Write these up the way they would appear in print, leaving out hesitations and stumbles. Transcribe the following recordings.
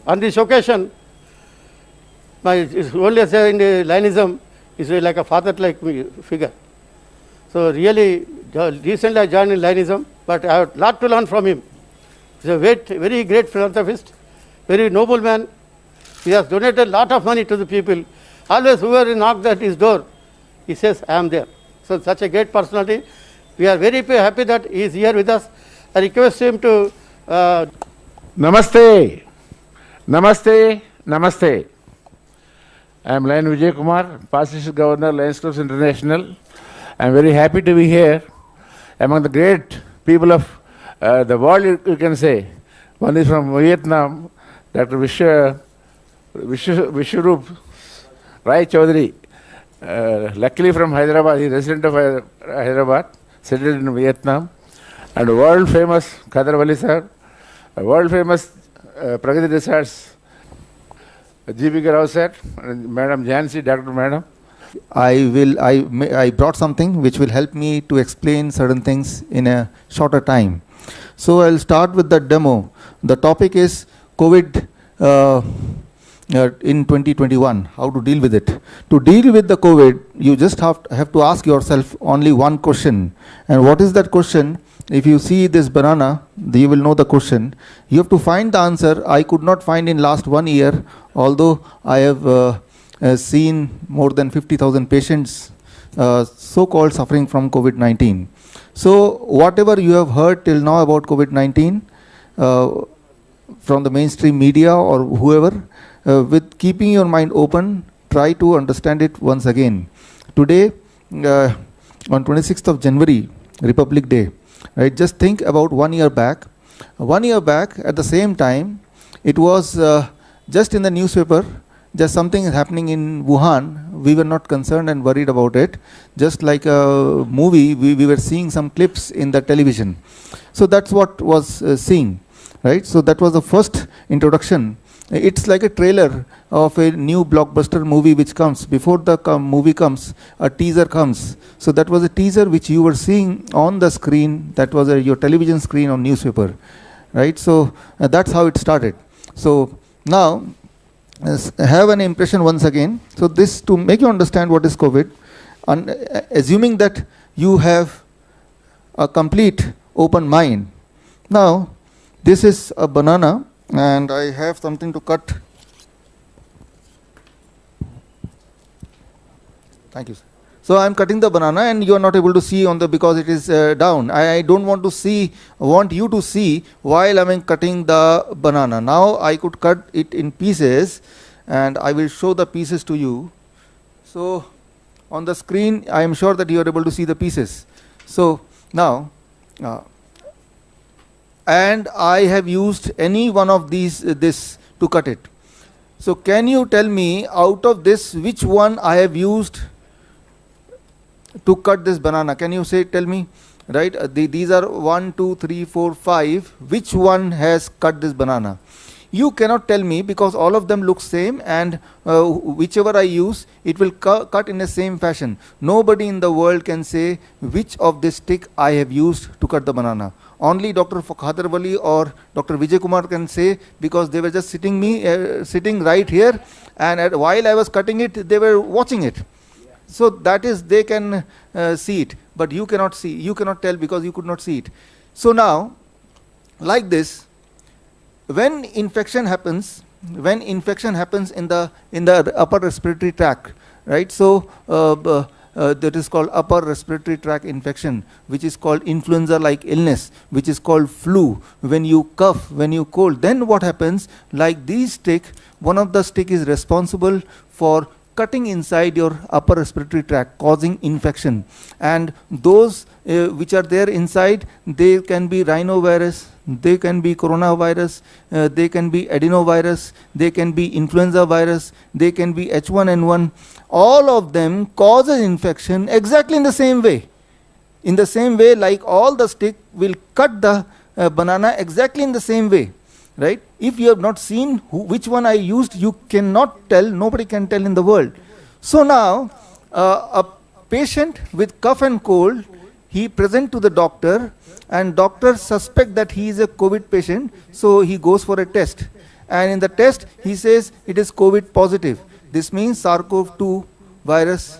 On this occasion, my only say in the Lainism is like a father-like figure. So really, recently I joined in Lainism, but I have a lot to learn from him. He's a very great philanthropist, very noble man. He has donated a lot of money to the people. Always whoever knocks at his door, he says, I am there. So such a great personality. We are very happy that he is here with us. I request him to... Namaste. Namaste. Namaste. I am Lion Vijay Kumar, past district governor, Lions Clubs International. I am very happy to be here among the great people of the world, you can say. One is from Vietnam, Dr. Vishwarup Rai Chaudhary. Luckily from Hyderabad, he is resident of Hyderabad, settled in Vietnam. And world famous Khadar Wali sir, world famous Pragati Research, G.B. Rao sir, and Madam Jansi, Dr. Madam. I brought something which will help me to explain certain things in a shorter time. So I'll start with the demo. The topic is COVID in 2021, how to deal with it. To deal with the COVID, you just have to ask yourself only one question. And what is that question? If you see this banana, you will know the question. You have to find the answer. I could not find in last 1 year, although I have seen more than 50,000 patients so-called suffering from COVID-19. So whatever you have heard till now about COVID-19 from the mainstream media or whoever, with keeping your mind open, try to understand it once again. Today, on 26th of January, Republic Day, right? Just think about 1 year back. 1 year back, at the same time, it was just in the newspaper, just something is happening in Wuhan. We were not concerned and worried about it. Just like a movie, we were seeing some clips in the television. So that's what was seen, right? So that was the first introduction. It's like a trailer of a new blockbuster movie which comes. Before the movie comes, a teaser comes. So that was a teaser which you were seeing on the screen. That was your television screen or newspaper, right? So that's how it started. So now, have an impression once again. So this, to make you understand what is COVID, assuming that you have a complete open mind. Now, this is a banana, and I have something to cut. Thank you, sir. So I am cutting the banana, and you are not able to see on the, because it is down. I don't want you to see while I am cutting the banana. Now I could cut it in pieces, and I will show the pieces to you. So on the screen, I am sure that you are able to see the pieces. So now, and I have used any one of this to cut it. So can you tell me, out of this, which one I have used to cut this banana? Can you tell me, right? These are 1, 2, 3, 4, 5. Which one has cut this banana? You cannot tell me, because all of them look same, and whichever I use, it will cut in the same fashion. Nobody in the world can say which of this stick I have used to cut the banana. Only Dr. Khadar Wali or Dr. Vijay Kumar can say, because they were just sitting right here, and while I was cutting it, they were watching it. So that is, they can see it, but you cannot see. You cannot tell because you could not see it. So now, like this, when infection happens in the upper respiratory tract, right? So that is called upper respiratory tract infection, which is called influenza-like illness, which is called flu. When you cough, when you cold, then what happens? Like these stick, one of the stick is responsible for cutting inside your upper respiratory tract, causing infection. And those which are there inside, they can be rhinovirus, they can be coronavirus, they can be adenovirus, they can be influenza virus, they can be H1N1. All of them causes infection exactly in the same way. In the same way, like all the stick will cut the banana exactly in the same way. Right? If you have not seen which one I used, you cannot tell, nobody can tell in the world. So now, a patient with cough and cold, he present to the doctor, and doctor suspect that he is a COVID patient, so he goes for a test. and in the test he says it is COVID positive. This means SARS-CoV-2 virus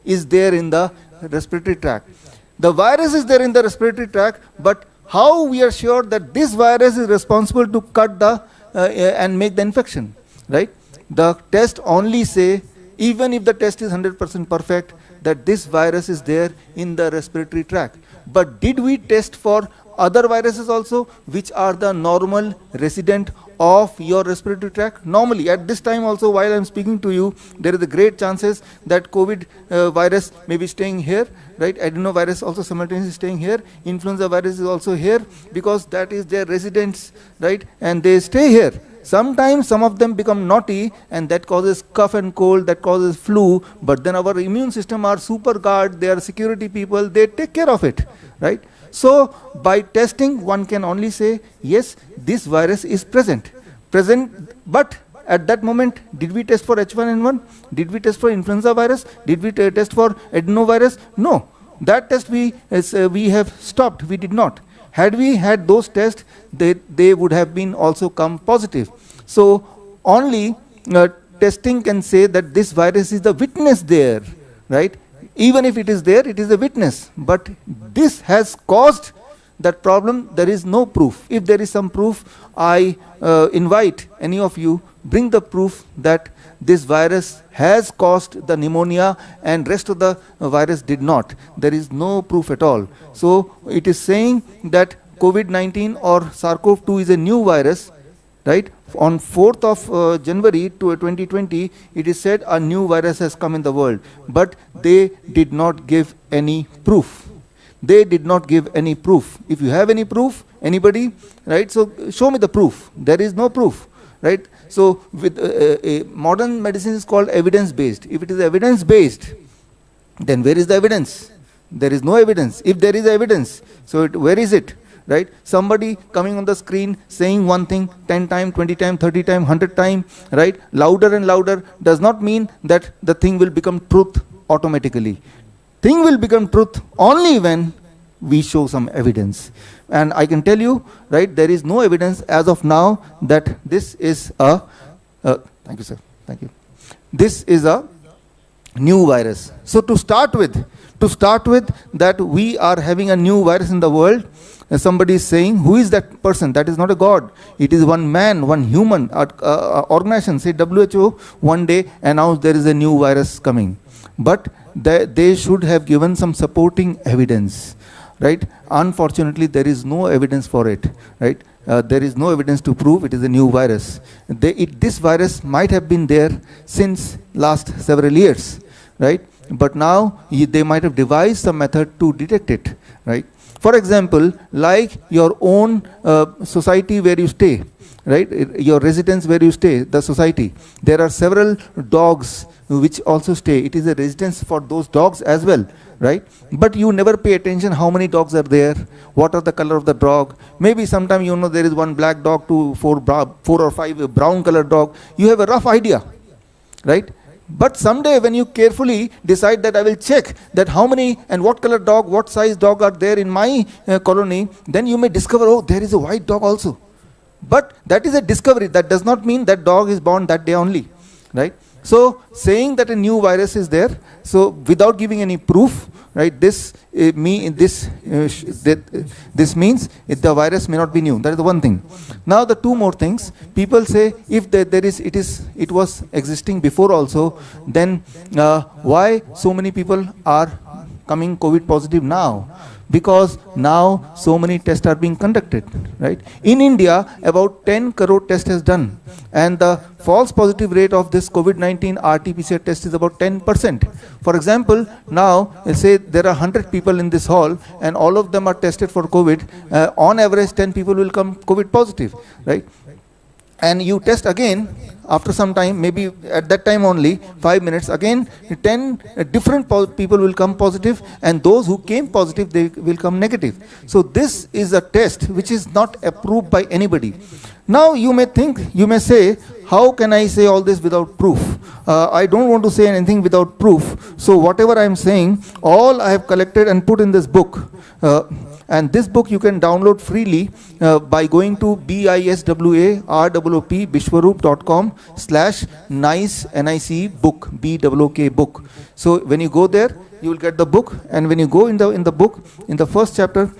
is there in the respiratory tract. The virus is there in the respiratory tract, but how we are sure that this virus is responsible to cut the and make the infection, right? The test only say, even if the test is 100% perfect, that this virus is there in the respiratory tract. But did we test for other viruses also, which are the normal resident of your respiratory tract? Normally, at this time also, while I am speaking to you, there is a great chances that COVID virus may be staying here, right? Adenovirus also simultaneously staying here. Influenza virus is also here, because that is their residents, right? And they stay here. Sometimes some of them become naughty, and that causes cough and cold, that causes flu, but then our immune system are super guard, they are security people, they take care of it, right? So by testing, one can only say, yes, this virus is present, but at that moment, did we test for H1N1? Did we test for influenza virus? Did we test for adenovirus? No, that test we have stopped, we did not. Had we had those tests, they would have been also come positive. So only testing can say that this virus is the witness there, right? Even if it is there, it is a witness. But this has caused that problem. There is no proof. If there is some proof, I invite any of you, bring the proof that this virus has caused the pneumonia and rest of the virus did not. There is no proof at all. So it is saying that COVID-19 or SARS-CoV-2 is a new virus, right? On 4th of January 2020, it is said a new virus has come in the world, but they did not give any proof. They did not give any proof. If you have any proof, anybody, right? So show me the proof. There is no proof, right? So with modern medicine is called evidence-based. If it is evidence-based, then where is the evidence? There is no evidence. If there is evidence, so where is it? Right? Somebody coming on the screen saying one thing 10 times, 20 times, 30 times, 100 times, right? Louder and louder does not mean that the thing will become truth automatically. Thing will become truth only when we show some evidence. And I can tell you, right, there is no evidence as of now that this is a, thank you sir, thank you. This is a new virus. So to start with that we are having a new virus in the world, somebody is saying, who is that person? That is not a god. It is one man, one human. Organization, say WHO, one day announced there is a new virus coming. But they should have given some supporting evidence, right? Unfortunately, there is no evidence for it, right? There is no evidence to prove it is a new virus. This virus might have been there since last several years, right? But now they might have devised some method to detect it, right? For example, like your own society where you stay, right? Your residence where you stay, the society. There are several dogs which also stay. It is a residence for those dogs as well, right? But you never pay attention how many dogs are there, what are the color of the dog. Maybe sometime you know there is one black dog to four or five brown colored dog. You have a rough idea, right? But someday when you carefully decide that I will check that how many and what color dog, what size dog are there in my colony, then you may discover, oh, there is a white dog also. But that is a discovery. That does not mean that dog is born that day only, right? So saying that a new virus is there, so without giving any proof, right? This means the virus may not be new. That is the one thing. Now the two more things. People say if it was existing before also, then why so many people are coming COVID positive now? Because now so many tests are being conducted, right? In India, about 10 crore tests has done, and the false positive rate of this COVID-19 RT-PCR test is about 10%. For example, now let's say there are 100 people in this hall, and all of them are tested for COVID. On average, 10 people will come COVID positive, right? And you test again after some time, maybe at that time only, 5 minutes, again 10 different people will come positive, and those who came positive, they will come negative. So this is a test which is not approved by anybody. Now you may think, you may say, how can I say all this without proof? I don't want to say anything without proof. So whatever I am saying, all I have collected and put in this book. And this book you can download freely by going to biswarupbishwaroop.com/nice NICE book, BOOK book. So when you go there, you will get the book, and when you go in the book, in the first chapter,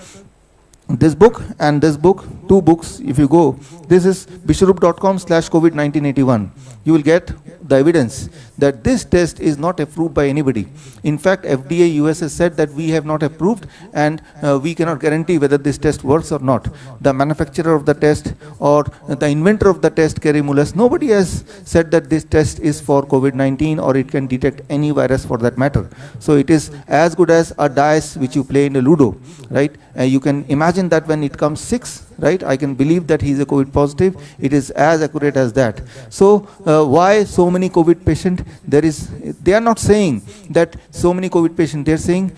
this book and this book, two books, if you go, this is biswaroop.com/COVID-1981. You will get the evidence that this test is not approved by anybody. In fact, FDA US has said that we have not approved, and we cannot guarantee whether this test works or not. The manufacturer of the test or the inventor of the test, Kerry Mullis, nobody has said that this test is for COVID-19 or it can detect any virus for that matter. So it is as good as a dice which you play in a Ludo, right? You can imagine that when it comes 6, right, I can believe that he is a COVID positive. It is as accurate as that. So why so many COVID patients? They are not saying that so many COVID patients. They are saying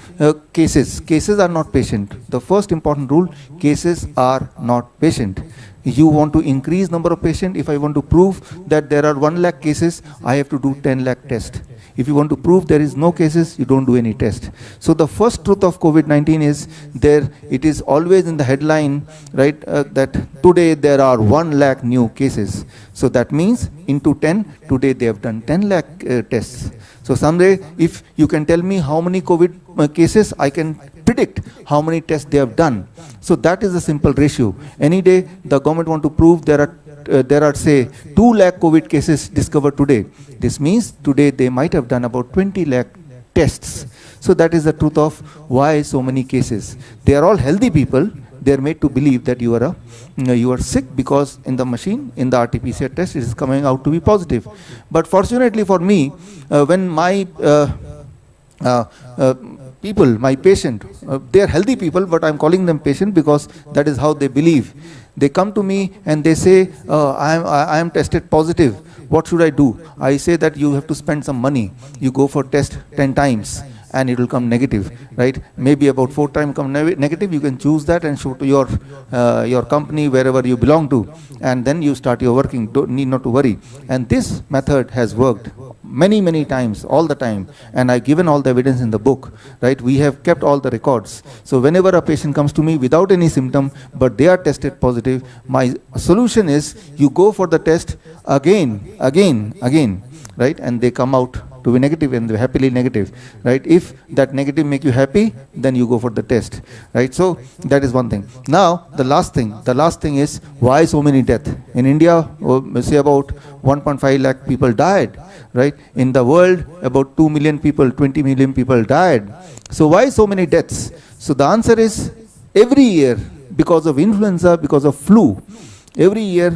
cases. Cases are not patient. The first important rule: cases are not patient. You want to increase number of patients. If I want to prove that there are 1 lakh cases, I have to do 10 lakh tests. If you want to prove there is no cases, you don't do any test. So the first truth of COVID-19 is there. It is always in the headline, right, that today there are 1 lakh new cases. So that means into 10, today they have done 10 lakh tests. So someday, if you can tell me how many COVID cases, I can predict how many tests they have done. So that is a simple ratio. Any day the government want to prove there are say 2 lakh COVID cases discovered today. This means today they might have done about 20 lakh tests. So that is the truth of why so many cases. They are all healthy people. They are made to believe that you are sick because in the machine, in the RT-PCR test, it is coming out to be positive. But fortunately for me, when my people, my patient, they are healthy people, but I'm calling them patient because that is how they believe. They come to me and they say, I am tested positive. What should I do? I say that you have to spend some money. You go for test 10 times and it will come negative, right? Maybe about 4 times come negative. You can choose that and show to your company, wherever you belong to, and then you start your working. Don't need not to worry. And this method has worked many times, all the time, and I've given all the evidence in the book, right? We have kept all the records. So whenever a patient comes to me without any symptom, but they are tested positive, my solution is you go for the test again, right? And they come out to be negative and they're happily negative, right? If that negative make you happy, then you go for the test, right? So that is one thing. Now the last thing is why so many deaths in India? Say about 1.5 lakh people died, right? In the world, about 2 million people, 20 million people died. So why so many deaths? So the answer is every year, because of influenza, because of flu, every year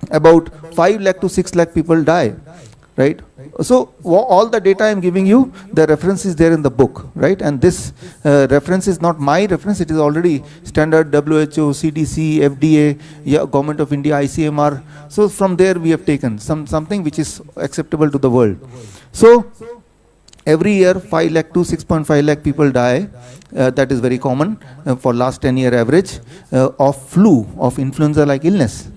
about 5 lakh to 6 lakh people die, right? So all the data I am giving you, the reference is there in the book, right? And this reference is not my reference. It is already standard WHO, CDC, FDA, Government of India, ICMR. So from there we have taken something which is acceptable to the world. So every year 5 lakh to 6.5 lakh people die. That is very common for last 10-year average of flu, of influenza-like illness.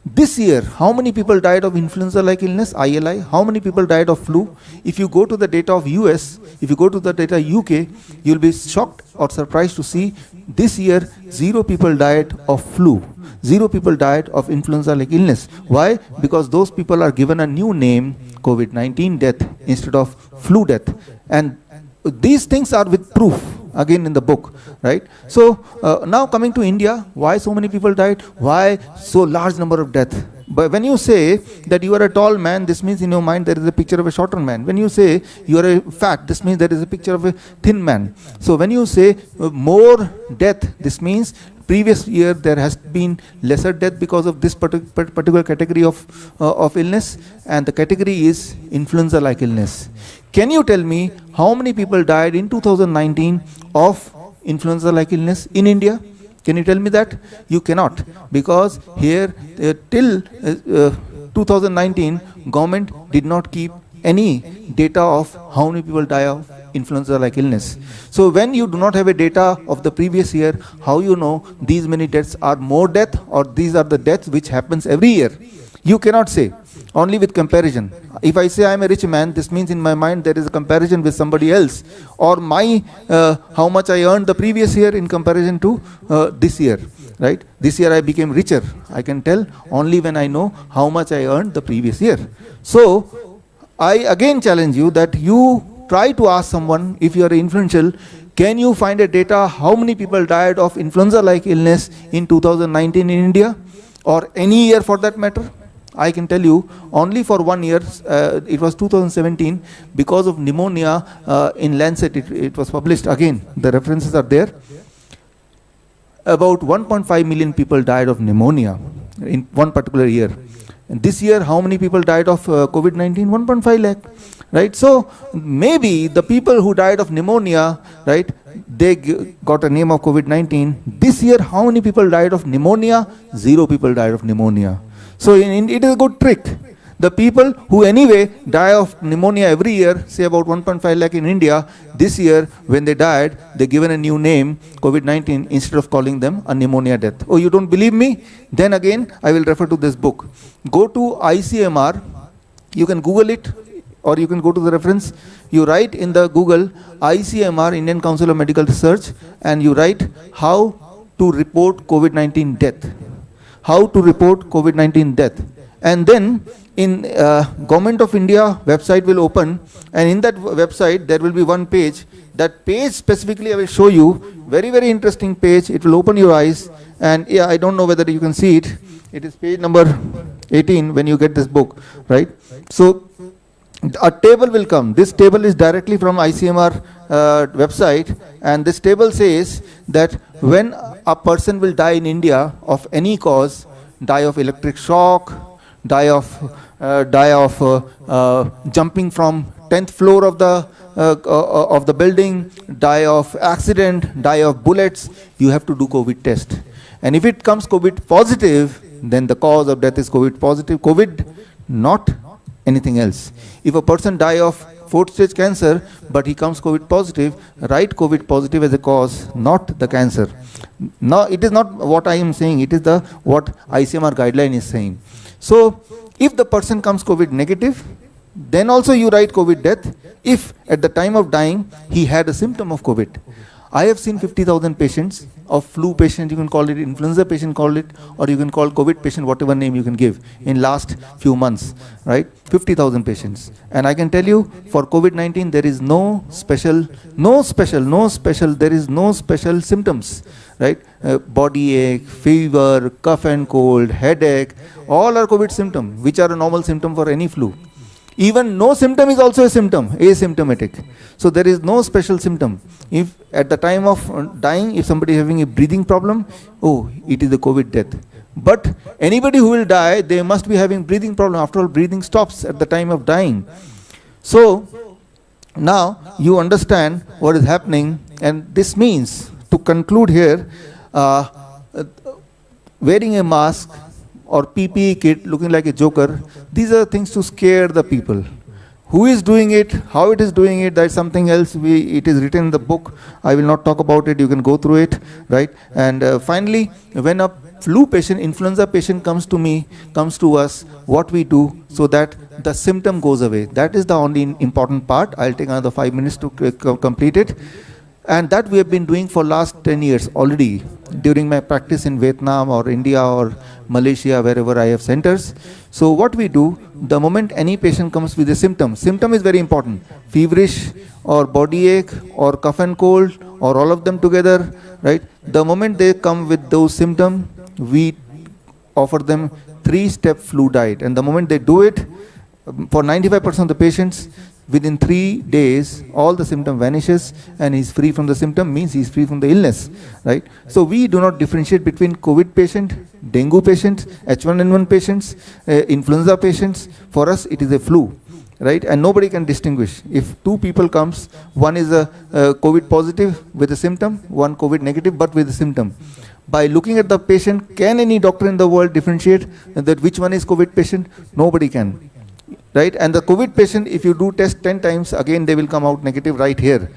This year, how many people died of influenza-like illness, ILI? How many people died of flu? If you go to the data of US, if you go to the data UK, you'll be shocked or surprised to see this year 0 people died of flu. 0 people died of influenza-like illness. Why? Because those people are given a new name, COVID-19 death, instead of flu death. And these things are with proof, again in the book, right? So now coming to India, why so many people died? Why so large number of deaths? But when you say that you are a tall man, this means in your mind there is a picture of a shorter man. When you say you are a fat, this means there is a picture of a thin man. So when you say more death, this means previous year there has been lesser death because of this particular category of illness, and the category is influenza-like illness. Can you tell me how many people died in 2019 of influenza-like illness in India? Can you tell me that? You cannot, because here till 2019 government did not keep any data of how many people die of influenza-like illness. So when you do not have a data of the previous year, how you know these many deaths are more death or these are the deaths which happens every year? You cannot say. only with comparison. If I say I am a rich man, this means in my mind there is a comparison with somebody else, or my how much I earned the previous year in comparison to this year, right? This year I became richer. I can tell only when I know how much I earned the previous year. So I again challenge you that you try to ask someone, if you are influential, can you find a data how many people died of influenza-like illness in 2019 in India, or any year for that matter? I can tell you only for 1 year, it was 2017, because of pneumonia in Lancet, it was published. Again, the references are there. About 1.5 million people died of pneumonia in one particular year. And this year, how many people died of COVID-19? 1.5 lakh, right? So maybe the people who died of pneumonia, right, they got a name of COVID-19. This year, how many people died of pneumonia? 0 people died of pneumonia. So it is a good trick. The people who anyway die of pneumonia every year, say about 1.5 lakh in India, this year when they died, they given a new name, COVID-19, instead of calling them a pneumonia death. Oh, you don't believe me? Then again, I will refer to this book. Go to ICMR, you can Google it, or you can go to the reference. You write in the Google, ICMR, Indian Council of Medical Research, and you write how to report COVID-19 death. How to report COVID-19 death. And then in Government of India website will open, and in that website there will be one page. That page specifically I will show you, very very interesting page. It will open your eyes, and yeah, I don't know whether you can see it. It is page number 18 when you get this book, right? So a table will come. This table is directly from ICMR website, and this table says that when a person will die in India of any cause, die of electric shock, die of jumping from 10th floor of the building, die of accident, die of bullets, you have to do COVID test. And if it comes COVID positive, then the cause of death is COVID positive. COVID, not anything else. If a person die of 4th stage cancer, but he comes COVID positive, write COVID positive as a cause, not the cancer. No, it is not what I am saying, it is what ICMR guideline is saying. So, if the person comes COVID negative, then also you write COVID death, if at the time of dying, he had a symptom of COVID. I have seen 50,000 patients, of flu patient, you can call it, influenza patient call it, or you can call COVID patient, whatever name you can give, in last few months, right? 50,000 patients. And I can tell you, for COVID-19, there is no special symptoms, right? Body ache, fever, cough and cold, headache, all are COVID symptoms, which are a normal symptom for any flu. Even no symptom is also a symptom, asymptomatic. So there is no special symptom. If at the time of dying, if somebody is having a breathing problem, oh, it is the COVID death. But anybody who will die, they must be having breathing problem. After all, breathing stops at the time of dying. So now you understand what is happening, and this means, to conclude here, wearing a mask or PPE kit looking like a joker, these are things to scare the people. Who is doing it, how it is doing it, that's something else. It is written in the book. I will not talk about it, you can go through it, right? And finally, when a flu patient, influenza patient comes to us, what we do so that the symptom goes away. That is the only important part. I'll take another 5 minutes to complete it. And that we have been doing for last 10 years already, during my practice in Vietnam or India or Malaysia, wherever I have centers. So what we do, the moment any patient comes with a symptom is very important, feverish or body ache or cough and cold or all of them together, right? The moment they come with those symptoms, we offer them 3-step flu diet. And the moment they do it, for 95% of the patients, within 3 days, all the symptom vanishes and he's free from the symptom, means he's free from the illness, right? So we do not differentiate between COVID patient, dengue patients, H1N1 patients, influenza patients. For us, it is a flu, right? And nobody can distinguish. If 2 people comes, one is a COVID positive with a symptom, one COVID negative but with a symptom. By looking at the patient, can any doctor in the world differentiate that which one is COVID patient? Nobody can. Right? And the COVID patient, if you do test 10 times, again they will come out negative right here.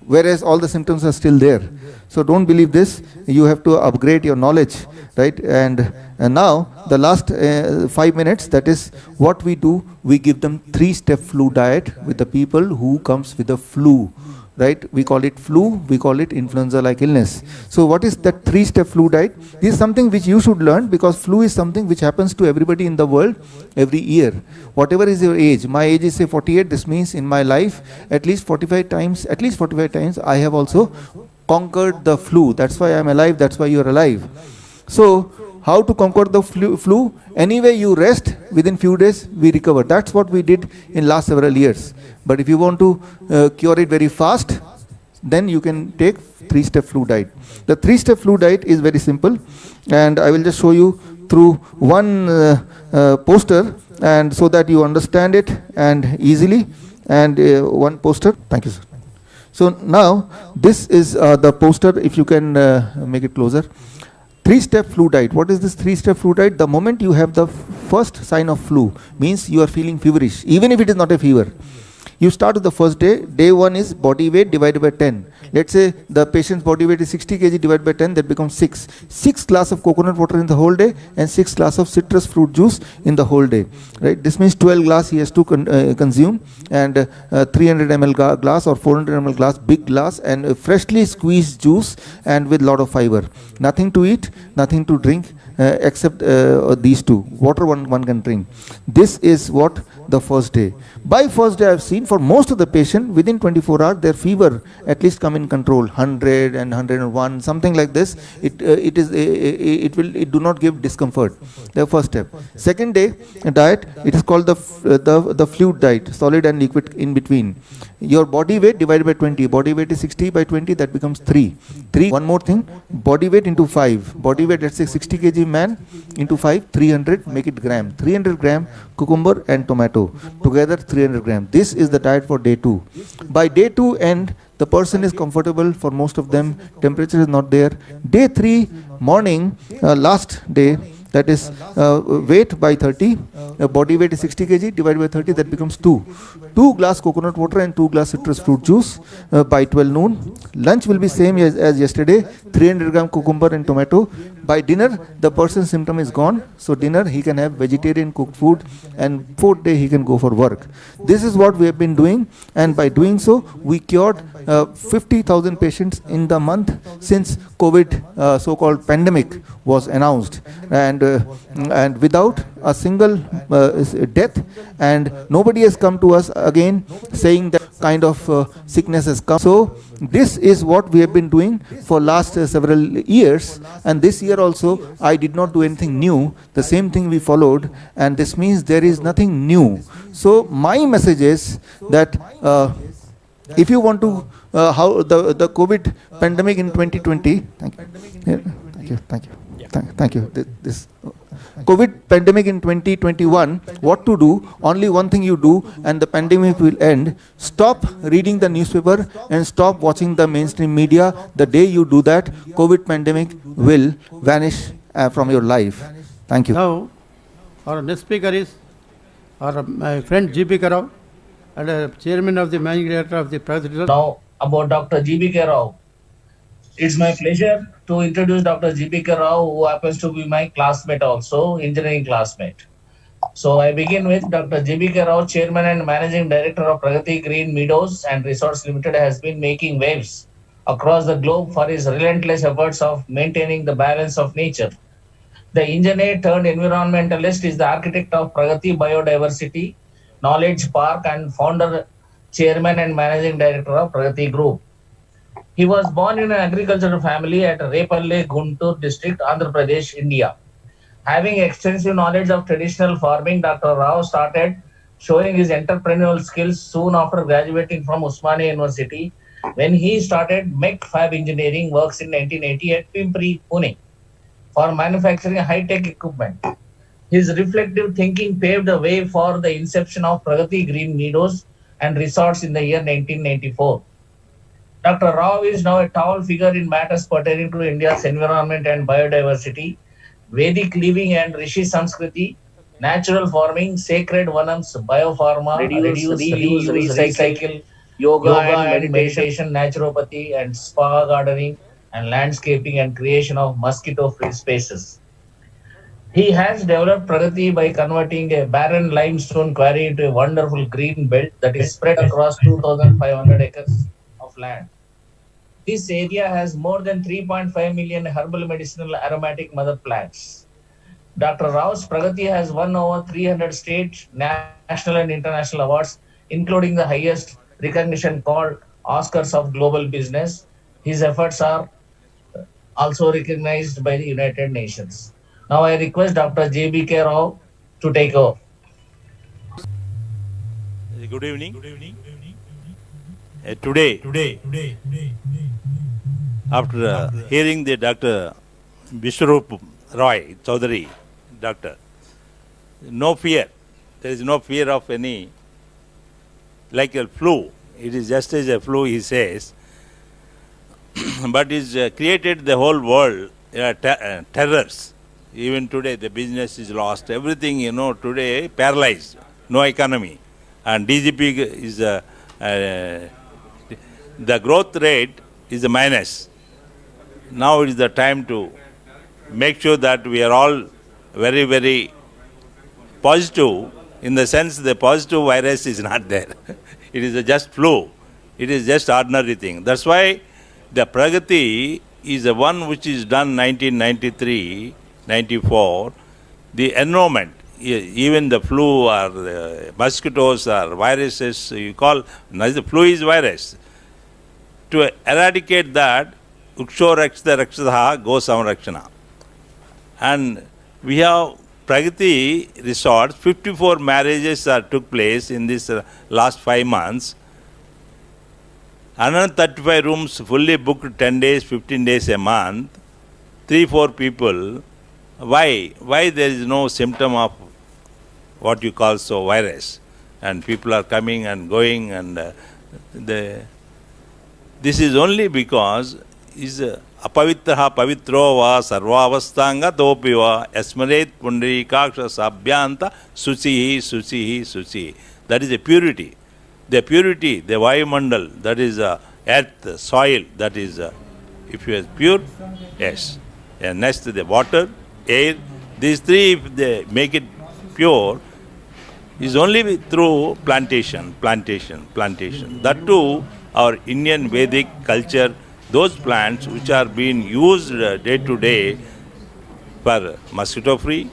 whereas all the symptoms are still there. So don't believe this. You have to upgrade your knowledge, right? And now the last 5 minutes, that is what we do. We give them 3-step flu diet with the people who comes with the flu, right? We call it flu, we call it influenza-like illness. So what is that 3-step flu diet? This is something which you should learn, because flu is something which happens to everybody in the world every year. Whatever is your age, my age is say 48, this means in my life at least 45 times I have also conquered the flu. That's why I'm alive, that's why you're alive. So how to conquer the flu? Anyway, you rest, within few days we recover. That's what we did in last several years. But if you want to cure it very fast, then you can take 3-step flu diet. The 3-step flu diet is very simple, and I will just show you through one poster, and so that you understand it and easily. And one poster. Thank you, sir. So now this is the poster. If you can make it closer. 3-step flu diet. What is this 3-step flu diet? The moment you have the first sign of flu, means you are feeling feverish, even if it is not a fever. You start with the first day. Day 1 is body weight divided by 10. Let's say the patient's body weight is 60 kg divided by 10, that becomes 6. 6 glass of coconut water in the whole day, and 6 glass of citrus fruit juice in the whole day. Right? This means 12 glass he has to consume, and 300 ml glass or 400 ml glass, big glass, and freshly squeezed juice, and with lot of fiber. Nothing to eat, nothing to drink, except these two. Water one can drink. This is what the first day. By first day I have seen for most of the patient, within 24 hours their fever at least come in control, 100 and 101, something like this. It do not give discomfort. The first step. Second day diet, it is called the fluid diet, solid and liquid in between. Your body weight divided by 20. Body weight is 60 by 20, that becomes 3. One more thing, body weight into 5. Body weight, let's say 60 kg man into 5, 300, make it gram. 300 gram cucumber and tomato, together 300 gram. This is the diet for day 2. By day 2 end, the person is comfortable. For most of them, temperature is not there. Day 3 morning, last day, that is weight by 30, body weight is 60 kg divided by 30, that becomes 2. 2 glass coconut water and 2 glass citrus fruit juice by 12 noon. Lunch will be same as yesterday, 300 gram cucumber and tomato. By dinner, the person's symptom is gone, so dinner he can have vegetarian cooked food, and 4th day he can go for work. This is what we have been doing, and by doing so, we cured 50,000 patients in the month since COVID so-called pandemic was announced, and without a single death, and nobody has come to us again saying that kind of sickness has come. So this is what we have been doing for last several years, and this year also I did not do anything new. The same thing we followed, and this means there is nothing new. So my message is that if you want to how the COVID pandemic in 2020, thank you. This COVID pandemic in 2021, what to do? Only one thing you do, and the pandemic will end. Stop reading the newspaper and stop watching the mainstream media. The day you do that, COVID pandemic will vanish from your life. Thank you. Now, our next speaker is my friend G.P.K. Rao, and chairman of the managing director of the Pragati Resort. Now about Dr. G.P.K. Rao. It's my pleasure to introduce Dr. G.P.K. Rao, who happens to be my classmate also, engineering classmate. So I begin with Dr. G.P.K. Rao, Chairman and Managing Director of Pragati Green Meadows and Resorts Limited, has been making waves across the globe for his relentless efforts of maintaining the balance of nature. The engineer turned environmentalist is the architect of Pragati Biodiversity Knowledge Park and founder, chairman and managing director of Pragati Group. He was born in an agricultural family at Repalle, Guntur district, Andhra Pradesh, India. Having extensive knowledge of traditional farming, Dr. Rao started showing his entrepreneurial skills soon after graduating from Osmania University, when he started MEC Fab Engineering works in 1980 at Pimpri, Pune, for manufacturing high-tech equipment. His reflective thinking paved the way for the inception of Pragati Green Meadows and Resorts in the year 1994. Dr. Rao is now a tall figure in matters pertaining to India's environment and biodiversity, Vedic living and Rishi Sanskriti, natural farming, sacred vanams, biopharma, reduce, recycle, yoga and meditation, naturopathy and spa gardening, and landscaping and creation of mosquito-free spaces. He has developed Pragati by converting a barren limestone quarry into a wonderful green belt that is spread across 2,500 acres of land. This area has more than 3.5 million herbal, medicinal, aromatic mother plants. Dr. Rao's Pragati has won over 300 state, national, and international awards, including the highest recognition called Oscars of Global Business. His efforts are also recognized by the United Nations. Now I request Dr. J.B.K. Rao to take over. Good evening. Today, after hearing the Dr. Vishwarup Roy Chaudhary, doctor, no fear. There is no fear of any, like a flu. It is just as a flu, he says. But it's created the whole world terrors. Even today, the business is lost. Everything, today paralyzed. No economy. And DGP is the growth rate is a minus. Now it is the time to make sure that we are all very, very positive, in the sense the positive virus is not there. It is just flu. It is just ordinary thing. That's why the Pragati is the one which is done 1993, 94. The environment, even the flu or the mosquitoes or viruses, you call, the flu is virus. To eradicate that, Uksho Rakshita Rakshataha Go Samrakshana. And we have Pragati resorts, 54 marriages took place in this last 5 months. Another 35 rooms fully booked 10 days, 15 days a month. 3-4 people. Why? Why there is no symptom of what you call so virus? And people are coming and going, and this is only because is apavitraha pavitro va sarvavastanga topiva esmaret pundarikaksha sabhyanta sucihi sucihi sucihi. That is a purity. The purity, the Vayumandal, that is earth, soil, that is, if you are pure, yes. And next the water, air, these three, if they make it pure, is only through plantation. That too, our Indian Vedic culture, those plants which are being used day to day for mosquito free,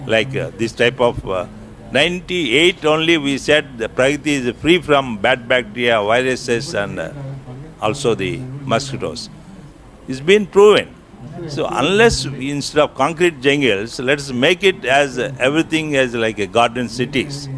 like this type of 98 only we said the Pragati is free from bad bacteria, viruses, and also the mosquitoes. It's been proven. So unless we, instead of concrete jungles, let's make it as everything as like a garden cities,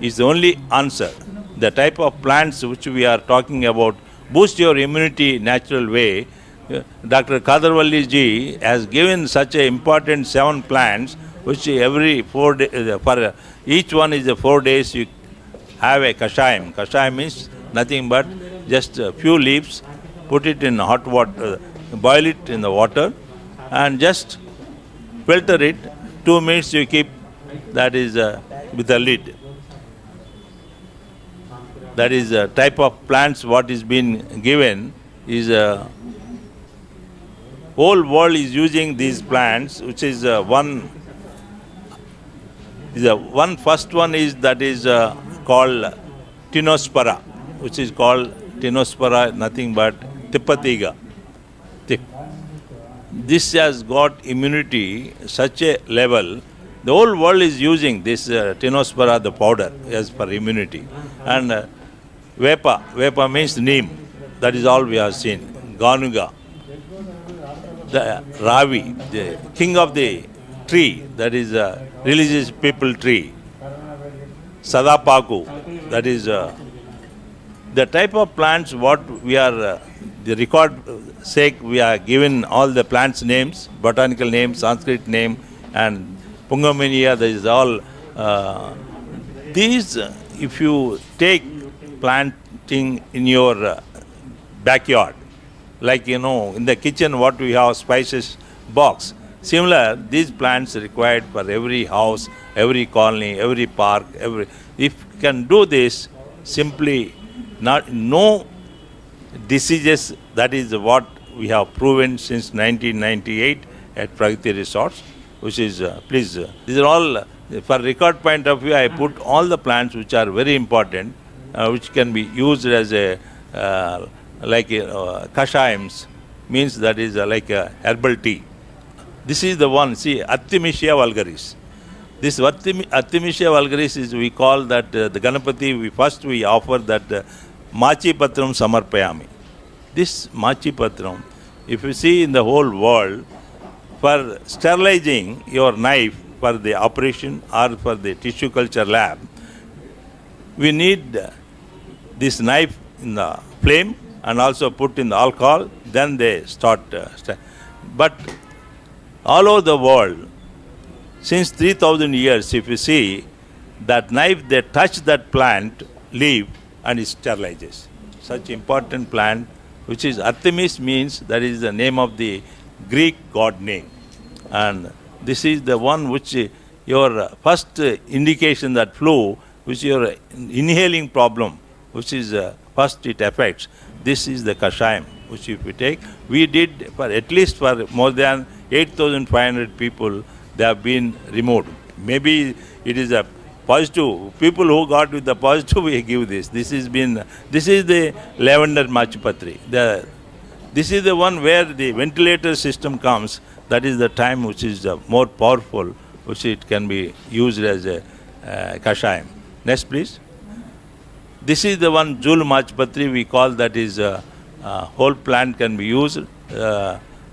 is the only answer. The type of plants which we are talking about, boost your immunity natural way. Dr. Kadarvalli ji has given such a important 7 plants which every 4 days, for each one is 4 days you have a kashayam. Kashayam means nothing but just a few leaves, put it in hot water, boil it in the water, and just filter it. 2 minutes you keep, that is with a lid. That is a type of plants what is being given is whole world is using these plants, which is one first one is that is called Tinospora, which is called Tinospora, nothing but Tippatiga. This has got immunity such a level. The whole world is using this Tinospora, the powder, as for immunity. And Vepa means neem. That is all we have seen. Ganuga, the Ravi, the king of the tree, that is religious people tree. Sadapaku, that is the type of plants what we are, the record sake, we are given all the plants names, botanical name, Sanskrit name, and Pungamania, that is all. These, if you take planting in your backyard, like in the kitchen what we have spices box, similar these plants required for every house, every colony, every park, if you can do this, simply no diseases. That is what we have proven since 1998 at Pragati Resorts, which is, these are all, for record point of view, I put all the plants which are very important, which can be used as a, kashayams, means that is like a herbal tea. This is the one, see, Artemisia vulgaris. This Artemisia vulgaris is, we call that the Ganapati, we offer that Machi Patram Samarpayami. This Machi Patram, if you see in the whole world, for sterilizing your knife for the operation or for the tissue culture lab, we need this knife in the flame and also put in the alcohol, then they start. But all over the world, since 3,000 years, if you see, that knife, they touch that plant leaf and it sterilizes. Such important plant, which is Artemis, means that is the name of the Greek god name. And this is the one which your first indication that flu, which your inhaling problem, which is first it affects. This is the kashayam, which if we take, we did for at least for more than 8,500 people, they have been removed. Maybe it is a positive. People who got with the positive, we give this. This is the lavender machipatri. This is the one where the ventilator system comes. That is the time which is more powerful, which it can be used as a kashayam. Next, please. This is the one Jul machipatri, we call that is whole plant can be used.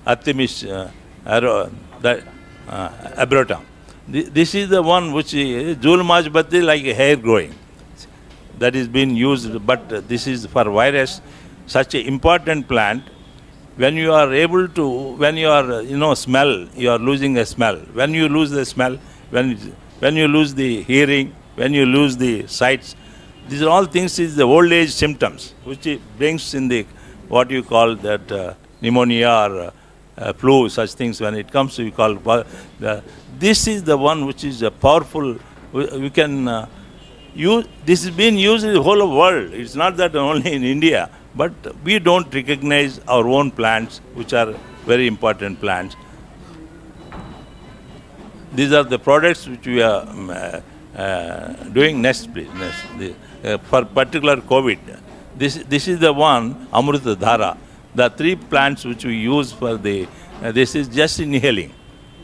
Artemis abrota. This is the one which Jul machipatri like hair growing. That is being used, but this is for virus. Such an important plant. When you are able to, when you are, smell, you are losing a smell. When you lose the smell, when you lose the hearing, when you lose the sights, these are all things is the old age symptoms, which it brings in the, what you call that pneumonia or flu, such things. When it comes to, we call, this is the one which is a powerful, we can use, this is being used in the whole of world. It's not that only in India. But we don't recognize our own plants, which are very important plants. These are the products which we are doing. Next, please. Next. For particular COVID, this is the one, Amrita Dhara. The three plants which we use for the, this is just inhaling.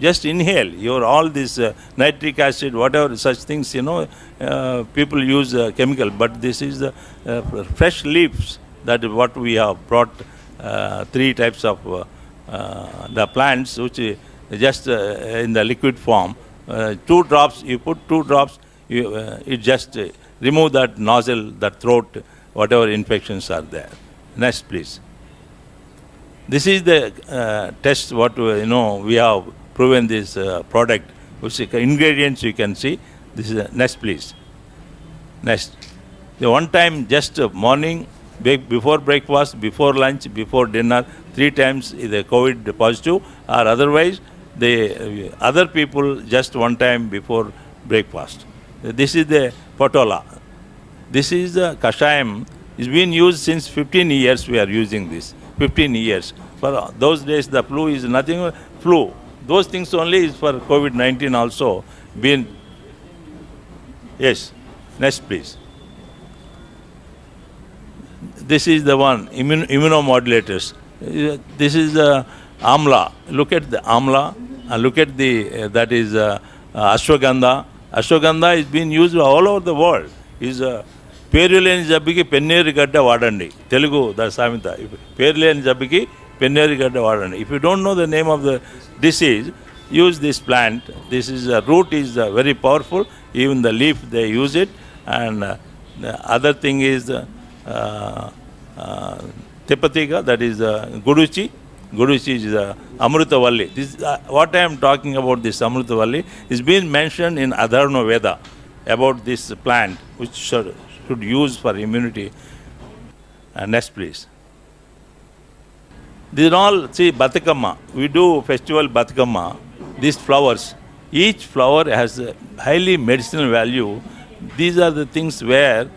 Just inhale. Your all this nitric acid, whatever such things, people use chemical. But this is the fresh leaves. That is what we have brought, three types of the plants, which just in the liquid form. 2 drops, you put 2 drops, it just remove that nozzle, that throat, whatever infections are there. Next, please. This is the test what we have proven this product, which ingredients you can see. This is next, please. Next. The one time just morning, before breakfast, before lunch, before dinner, 3 times is the COVID positive, or otherwise the other people just one time before breakfast. This is the Potola. This is the Kashayam. It's been used since 15 years we are using this. 15 years. For those days the flu is nothing, flu. Those things only is for COVID-19 also been. Yes. Next, please. This is the one, immunomodulators. This is the Amla. Look at the Amla and look at the, that is Ashwagandha. Ashwagandha is being used all over the world. Is Peruleni Jabbiki Penneru Gadda Vadandi. Telugu, the Samita. Peruleni Jabbiki Penneru Gadda Vadandi. If you don't know the name of the disease, use this plant. This is root is very powerful. Even the leaf they use it. And the other thing is Tepatika, that is Guduchi. Guduchi is Amrutavalli. This what I am talking about, this Amrutavalli is being mentioned in Adharno Veda about this plant which should use for immunity. Next, please. These are all, see, Bathakama. We do festival Bathakama. These flowers, each flower has a highly medicinal value. These are the things where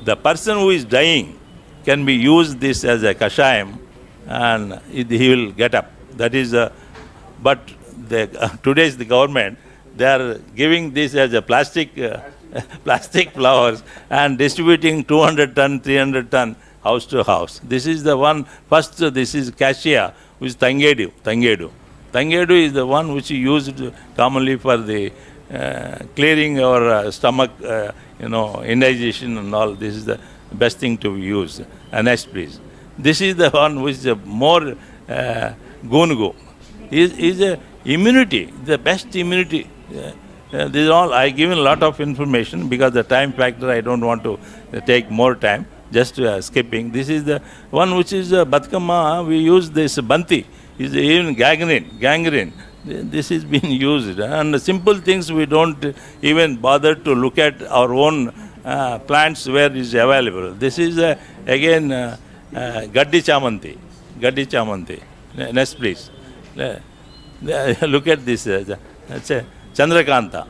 the person who is dying can be used this as a kashayam and he will get up. That is but today's the government, they are giving this as a plastic plastic flowers and distributing 200 ton, 300 ton house to house. This is the one, first this is cassia, which is Tangedu. Tangedu is the one which is used commonly for the clearing our stomach, indigestion and all. This is the best thing to use. Next, please. This is the one which is more gungu. Is a immunity, the best immunity. This is all. I given a lot of information because the time factor. I don't want to take more time. Just skipping. This is the one which is Batkama. We use this Banti. Is even gangrene. This is being used. And simple things we don't even bother to look at our own plants where it is available. This is again Gaddi Chamanti. Next, please. Look at this. That's a Chandrakanta.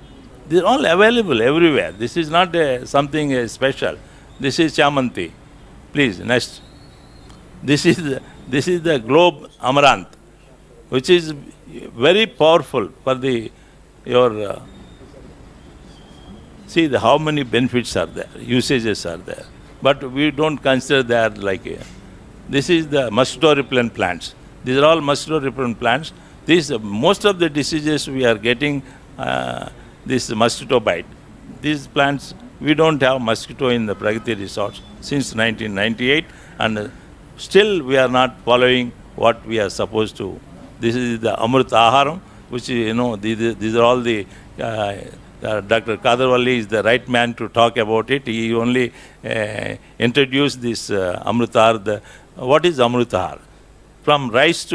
These are all available everywhere. This is not something special. This is Chamanti. Please, next. This is the globe amaranth, which is very powerful for your. See how many benefits are there, usages are there. But we don't consider that like. This is the mosquito repellent plants. These are all mosquito repellent plants. Most of the diseases we are getting this mosquito bite. These plants, we don't have mosquito in the Pragati resorts since 1998, and still we are not following what we are supposed to. This is the Amrit Aharam, which these are all the. Dr. Kadarwalli is the right man to talk about it. He only introduced this Amritahar. What is Amritahar? From rice,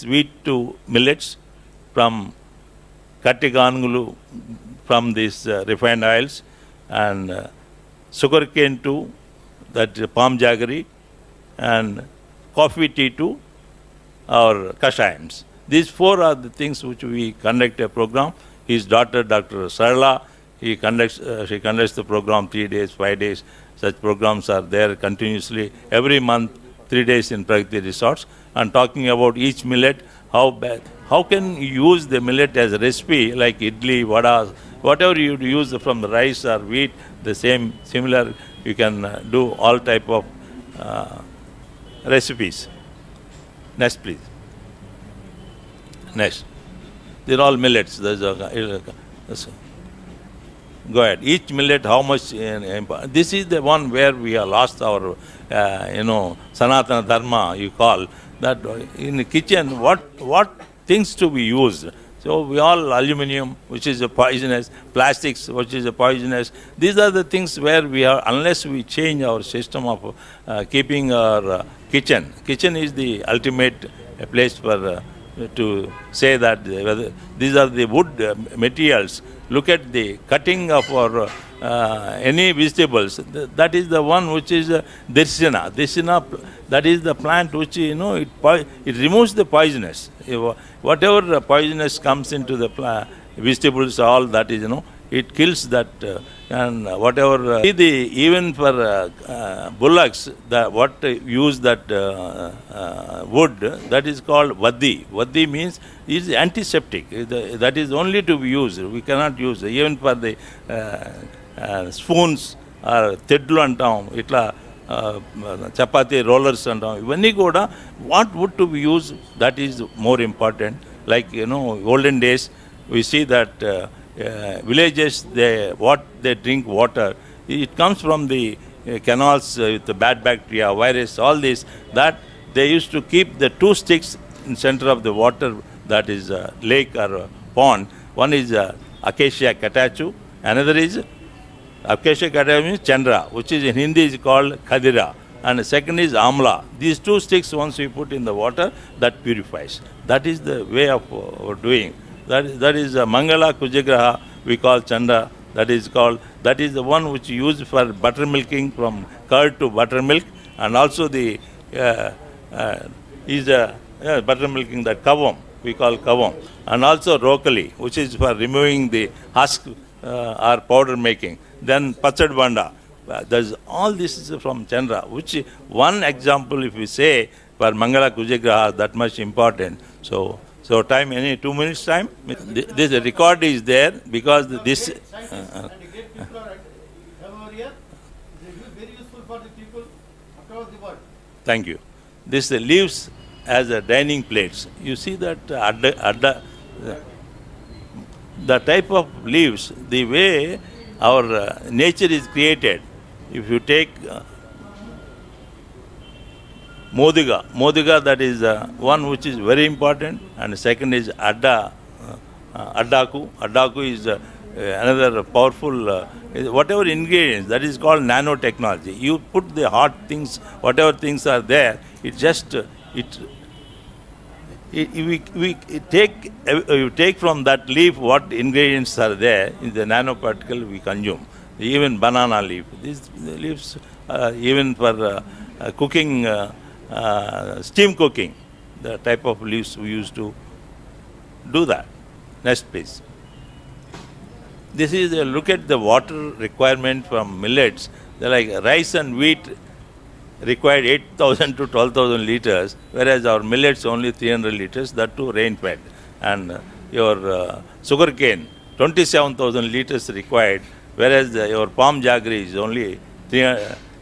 wheat to millets, from Kattiganulu, from these refined oils, and sugarcane to that palm jaggery, and coffee tea to our kashayams. These four are the things which we conduct a program. His daughter, Dr. Sarla, she conducts the program 3 days, 5 days. Such programs are there continuously every month, 3 days in Pragati resorts, and talking about each millet, how can you use the millet as a recipe like idli, vada, whatever you use from the rice or wheat, the similar, you can do all type of recipes. Next, please. Next. They're all millets. Go ahead. Each millet, how much? This is the one where we have lost our, Sanatana Dharma, you call. That in the kitchen, what things to be used? So we all aluminium, which is a poisonous, plastics, which is a poisonous. These are the things where we are, unless we change our system of keeping our kitchen. Kitchen is the ultimate place for to say that these are the wood materials. Look at the cutting of our any vegetables. That is the one which is Dirsina. Dirsina, that is the plant which it removes the poisonous. Whatever poisonous comes into the vegetables, all that is it kills that and whatever. Even for bullocks, what use that wood, that is called vaddi. Vaddi means is antiseptic. That is only to be used. We cannot use even for the spoons or తెడ్లు అంటాం ఇట్లా chapati rollers అంటాం ఇవన్నీ కూడా what wood to be used, that is more important. Like olden days we see that villages, they drink water, it comes from the canals with the bad bacteria, virus, all this, that they used to keep the 2 sticks in center of the water, that is lake or pond. One is acacia catachu, another is acacia catachu means chandra, which is in Hindi is called khadira, and the second is amla. These 2 sticks, once we put in the water, that purifies. That is the way of doing. That is Mangala Kujagraha, we call Chanda. That is the one which used for buttermilking, from curd to buttermilk, and also the buttermilking, that kavam, we call kavam, and also rokali, which is for removing the husk or powder making. Then pachad banda, There's all this is from Chandra, which one example, if we say for Mangala Kujagraha, that much important. So time, any 2 minutes time? This record is there because this. And get people are over here. It is very useful for the people across the world. Thank you. This leaves as a dining plates. You see that the type of leaves, the way our nature is created. If you take Modiga, that is one which is very important, and second is Addaku. Addaku is another powerful, whatever ingredients, that is called nanotechnology. You put the hot things, whatever things are there, it just, you take from that leaf what ingredients are there in the nanoparticle we consume. Even banana leaf. These leaves, even for cooking, steam cooking, the type of leaves we used to do that. Next, please. This is a look at the water requirement from millets. They're like rice and wheat required 8,000 to 12,000 liters, whereas our millets only 300 liters, that too rain-fed. And your sugarcane, 27,000 liters required, whereas your palm jaggery is only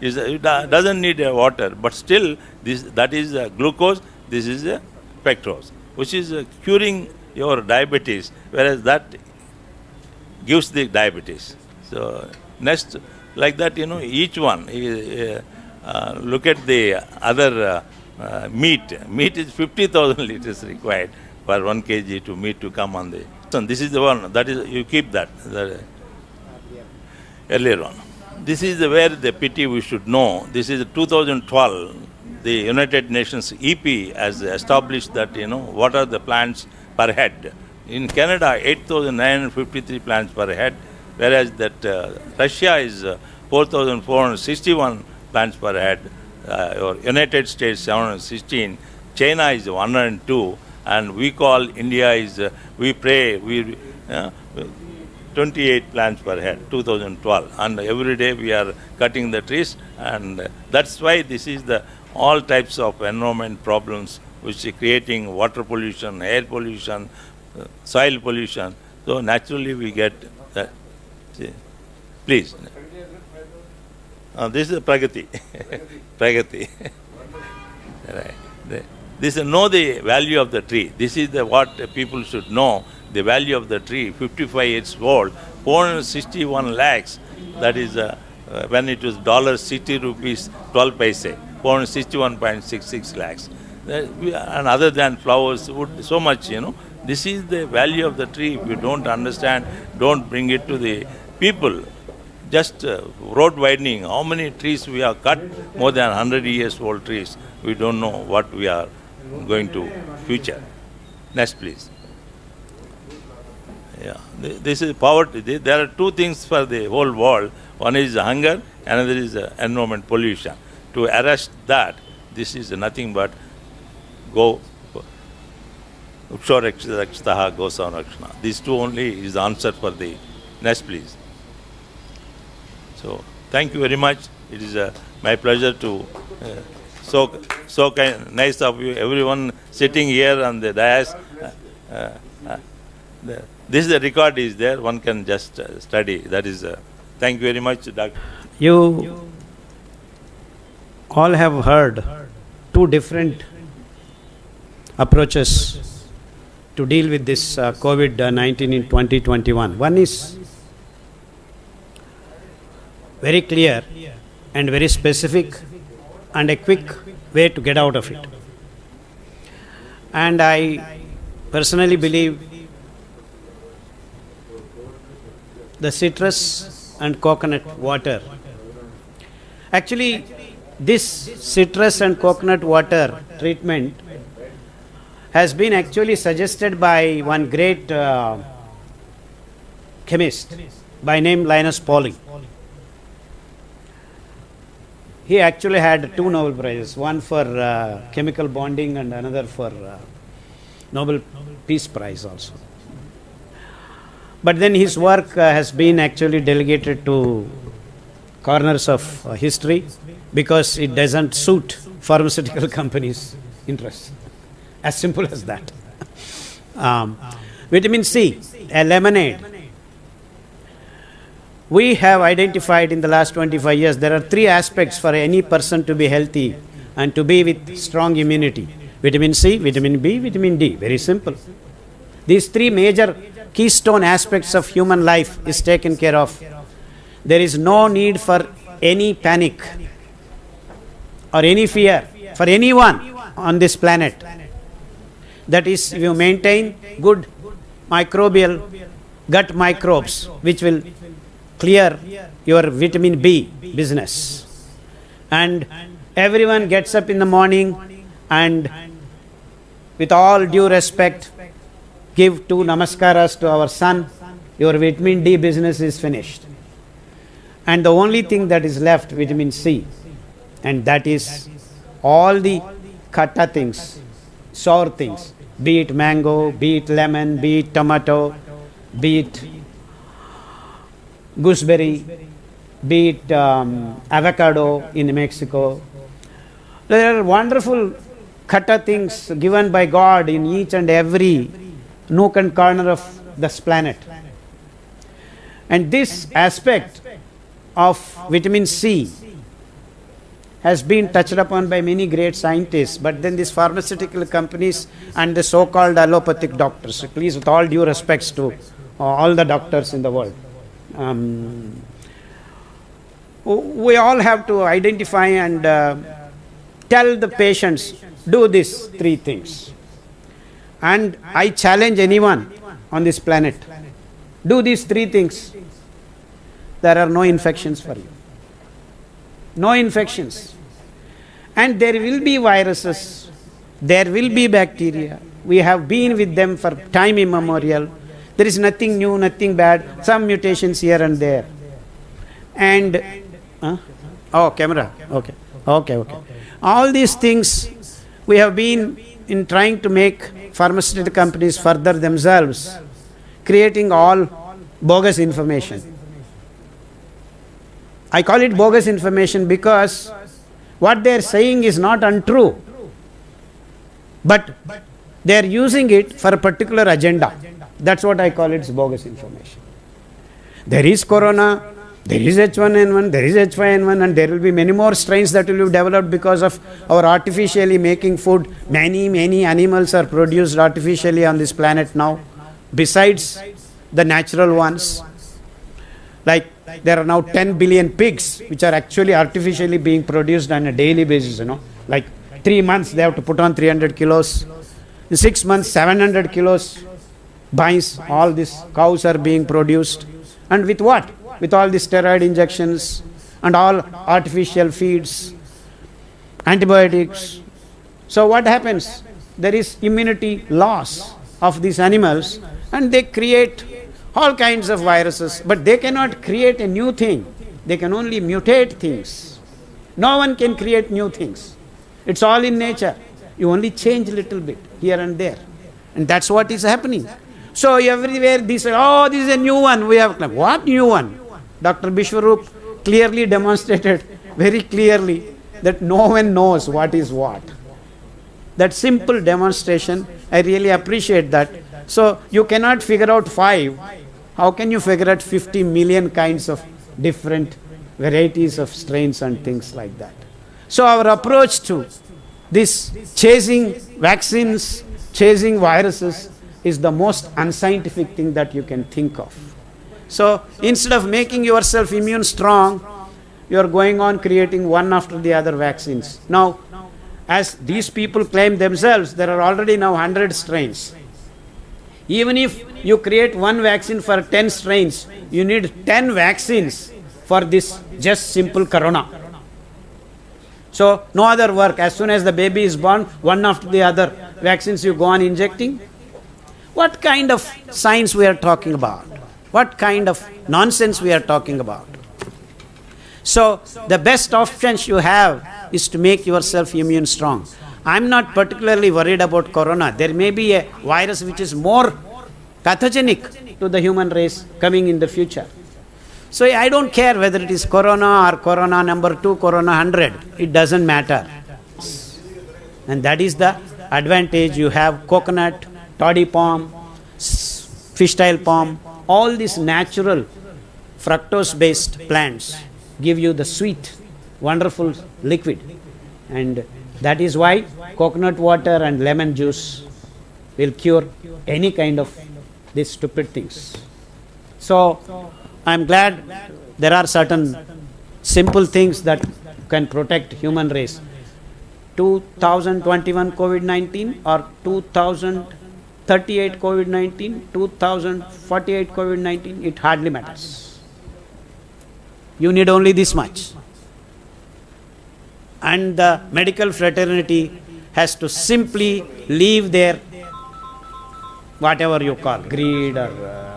it doesn't need water, but still that is glucose, this is pectose, which is curing your diabetes, whereas that gives the diabetes. So next, like that, each one, look at the other meat. Meat is 50,000 liters required for 1 kg to meat to come on the. So this is the one, that is, you keep that, the earlier one. This is where the pity we should know. This is 2012. The United Nations EP has established that, what are the plants per head. In Canada, 8,953 plants per head, whereas that Russia is 4,461 plants per head, or United States 716, China is 102, and we call India is, we pray, 28 plants per head, 2012. And every day we are cutting the trees, and that's why this is the all types of environment problems which are creating water pollution, air pollution, soil pollution. So naturally we get that. See, please. This is Pragati. Pragati. Right. This is know the value of the tree. This is what people should know. The value of the tree, 55 years old, 461 lakhs, that is when it was $60 rupees 12 paise, 461.66 lakhs. And other than flowers, wood, so much, This is the value of the tree. If you don't understand, don't bring it to the people. Just road widening, how many trees we have cut, more than 100 years old trees. We don't know what we are going to future. Next, please. Yeah, this is poverty. There are two things for the whole world. One is hunger, another is environment pollution. To arrest that, this is nothing but go. These two only is the answer for the next, please. So, thank you very much. It is my pleasure to so nice of you, everyone sitting here on the dais. This is the record is there. One can just study. That is. Thank you very much, Doctor. You all have heard two different approaches to deal with this COVID-19 in 2021. One is very clear and very specific and a quick way to get out of it. And I personally believe the citrus and coconut water. Actually, this citrus and coconut water treatment has been actually suggested by one great chemist by name Linus Pauling. He actually had 2 Nobel Prizes, one for chemical bonding and another for Nobel Peace Prize also. But then his work has been actually delegated to corners of history because it doesn't suit pharmaceutical companies' interests. As simple as that. Vitamin C, a lemonade. We have identified in the last 25 years there are 3 aspects for any person to be healthy and to be with strong immunity. Vitamin C, vitamin B, vitamin D. Very simple. These 3 major keystone aspects of human life is taken care of. There is no need for any panic or any fear for anyone on this planet. That is, if you maintain good microbial gut microbes, which will clear your vitamin B business. And everyone gets up in the morning and with all due respect give 2 namaskaras to our sun, your vitamin D business is finished. And the only thing that is left, vitamin C, and that is all the kata things, sour things, be it mango, be it lemon, be it tomato, be it gooseberry, be it avocado in Mexico. There are wonderful kata things given by God in each and every nook and corner of this planet. And this aspect of vitamin C has been touched upon by many great scientists, but then these pharmaceutical companies and the so-called allopathic doctors, please with all due respects to all the doctors in the world, we all have to identify and tell the patients, do these 3 things. And I challenge anyone on this planet, do these 3 things. There are no infections for you. No infections. And there will be viruses, there will be bacteria. We have been with them for time immemorial. There is nothing new, nothing bad, some mutations here and there. And, camera, okay. All these things we have been in trying to make pharmaceutical companies further themselves, creating all bogus information. I call it bogus information because what they are saying is not untrue, but they are using it for a particular agenda. That's what I call it, bogus information. There is corona, there is H1N1, there is H5N1, and there will be many more strains that will be developed because of our artificially making food. Many animals are produced artificially on this planet now, besides the natural ones. Like there are now 10 billion pigs which are actually artificially being produced on a daily basis, Like 3 months they have to put on 300 kilos. In 6 months, 700 kilos buys, all these cows are being produced. And with what? With all the steroid injections and all artificial feeds, antibiotics. So what happens? There is immunity loss of these animals and they create all kinds of viruses, but they cannot create a new thing. They can only mutate things. No one can create new things. It's all in nature. You only change a little bit here and there. And that's what is happening. So everywhere they say, oh, this is a new one. We have, what new one? Dr. Bishwarup clearly demonstrated very clearly that no one knows what is what. That simple demonstration, I really appreciate that. So you cannot figure out 5. How can you figure out 50 million kinds of different varieties of strains and things like that? So our approach to this chasing vaccines, chasing viruses is the most unscientific thing that you can think of. So instead of making yourself immune strong, you are going on creating one after the other vaccines. Now, as these people claim themselves, there are already now 100 strains. Even if you create one vaccine for 10 strains, you need 10 vaccines for this just simple corona. So no other work. As soon as the baby is born, one after the other vaccines you go on injecting. What kind of science we are talking about? What kind of nonsense we are talking about? So the best options you have is to make yourself immune strong. I'm not particularly worried about corona. There may be a virus which is more pathogenic to the human race coming in the future. So I don't care whether it is corona or corona number 2, corona 100. It doesn't matter. And that is the advantage. You have coconut, toddy palm, fishtail palm, all these natural fructose-based plants give you the sweet, wonderful liquid. And that is why coconut water and lemon juice will cure any kind of these stupid things. So, I am glad there are certain simple things that can protect human race. 2021 COVID-19 or 2038 COVID-19, 2048 COVID-19, it hardly matters. You need only this much. And the medical fraternity has to simply leave their whatever you call greed or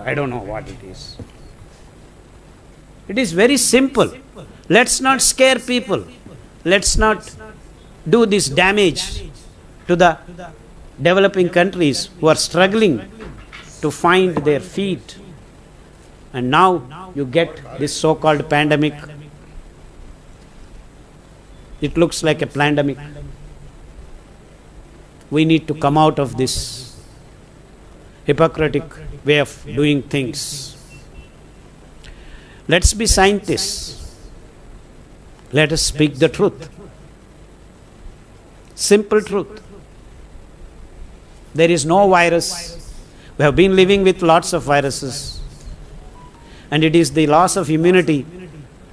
I don't know what it is. It is very simple. Let's not scare people. Let's not do this damage to the developing countries who are struggling to find their feet. And now you get this so-called pandemic. It looks like a pandemic. We need to come out of this hypocritic way of doing things. Let's be scientists. Let us speak the truth. Simple truth. There is no virus. We have been living with lots of viruses. And it is the loss of immunity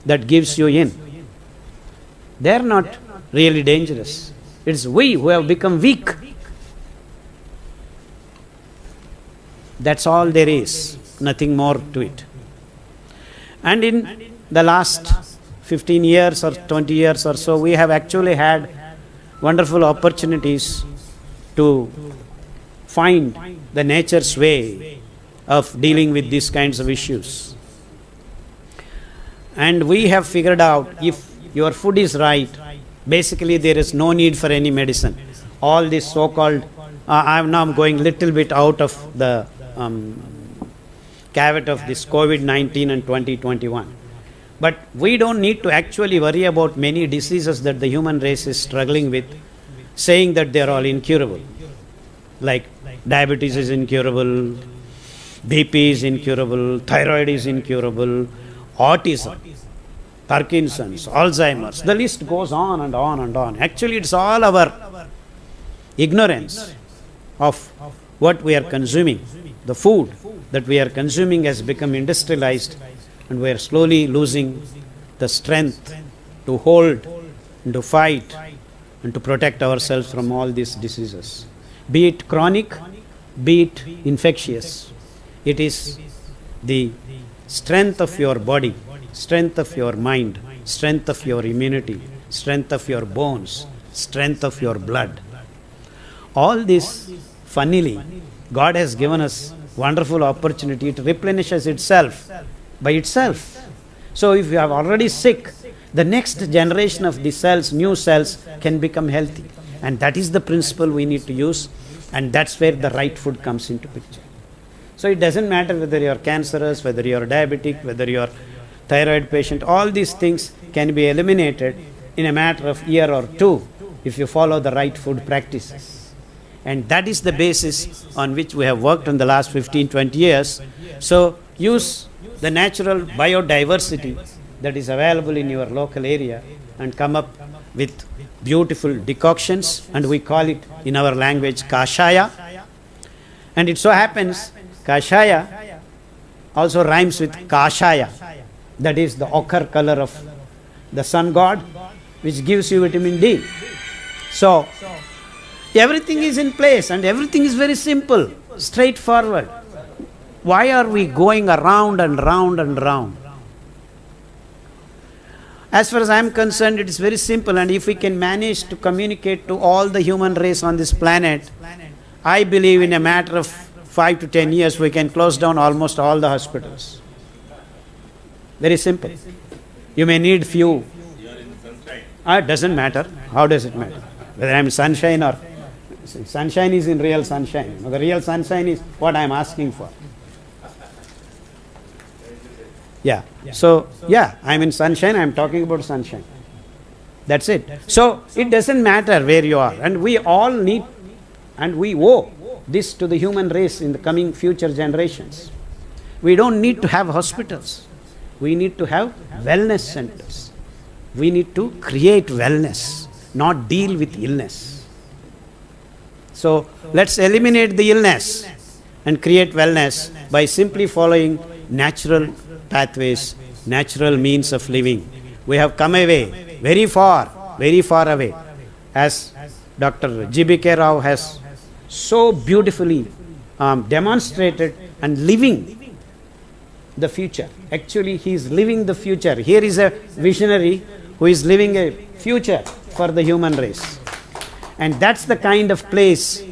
that gives you in. They are not really dangerous. It's we who have become weak. That's all there is. Nothing more to it. And in the last 15 years or 20 years or so, we have actually had wonderful opportunities to find the nature's way of dealing with these kinds of issues. And we have figured out if your food is right, basically there is no need for any medicine. All this so-called, I'm now going little bit out of the caveat of this COVID-19 and 2021. But we don't need to actually worry about many diseases that the human race is struggling with, saying that they are all incurable. Like diabetes is incurable, BP is incurable, thyroid is incurable, autism, Parkinson's, Alzheimer's, the list goes on and on and on. Actually, it's all our ignorance of what we are consuming. The food that we are consuming has become industrialized, and we are slowly losing the strength to hold and to fight and to protect ourselves from all these diseases. Be it chronic, be it infectious. It is the strength of your body, strength of your mind, strength of your immunity, strength of your bones, strength of your blood. All this, funnily, God has given us wonderful opportunity to replenish itself by itself. So if you are already sick, the next generation of the cells, new cells, can become healthy. And that is the principle we need to use, and that's where the right food comes into picture. So it doesn't matter whether you are cancerous, whether you are diabetic, whether you are thyroid patient, all these things can be eliminated in a matter of year or two if you follow the right food practices. And that is the basis on which we have worked in the last 15-20 years. So use the natural biodiversity that is available in your local area and come up with beautiful decoctions, and we call it in our language kashaya. And it so happens kashaya also rhymes with kashaya, that is the ochre color of the sun god, which gives you vitamin D. So everything is in place and everything is very simple, straightforward. Why are we going around and round and round? As far as I am concerned, it is very simple, and if we can manage to communicate to all the human race on this planet, I believe in a matter of 5 to 10 years we can close down almost all the hospitals. Very simple. You may need few. It doesn't matter. How does it matter? Whether I am sunshine or sunshine is in real sunshine. The real sunshine is what I am asking for. Yeah. So, yeah, I'm in sunshine, I'm talking about sunshine. That's it. So, it doesn't matter where you are. And we all need, and we owe this to the human race in the coming future generations. We don't need to have hospitals. We need to have wellness centers. We need to create wellness, not deal with illness. So, let's eliminate the illness and create wellness by simply following natural pathways, natural means of living. We have come away very far away. As Dr. G.B.K. Rao has so beautifully demonstrated and living the future. Actually, he is living the future. Here is a visionary who is living a future for the human race. And that's the kind of place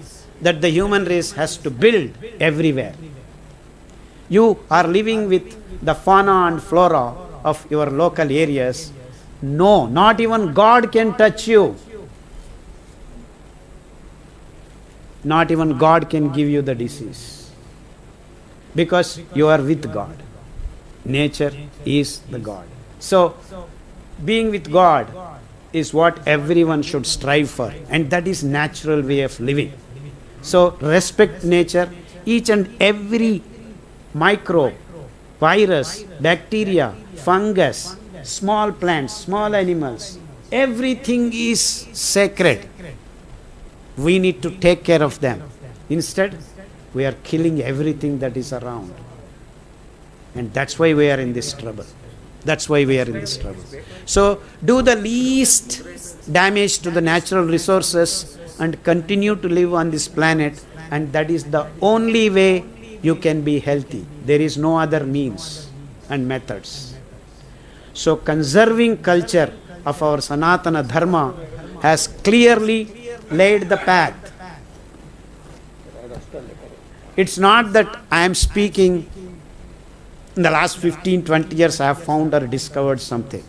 that the human race has to build everywhere. You are living with the fauna and flora of your local areas. No, not even God can touch you. Not even God can give you the disease. Because you are with God. Nature is the God. So, being with God is what everyone should strive for, and that is natural way of living. So, respect nature. Each and every microbe, virus, bacteria, fungus, small plants, small animals, everything is sacred. We need to take care of them. Instead, we are killing everything that is around. And that's why we are in this trouble. That's why we are in this trouble. So, do the least damage to the natural resources and continue to live on this planet, and that is the only way you can be healthy. There is no other means and methods. So, conserving culture of our Sanatana Dharma has clearly laid the path. It's not that I am speaking in the last 15-20 years I have found or discovered something.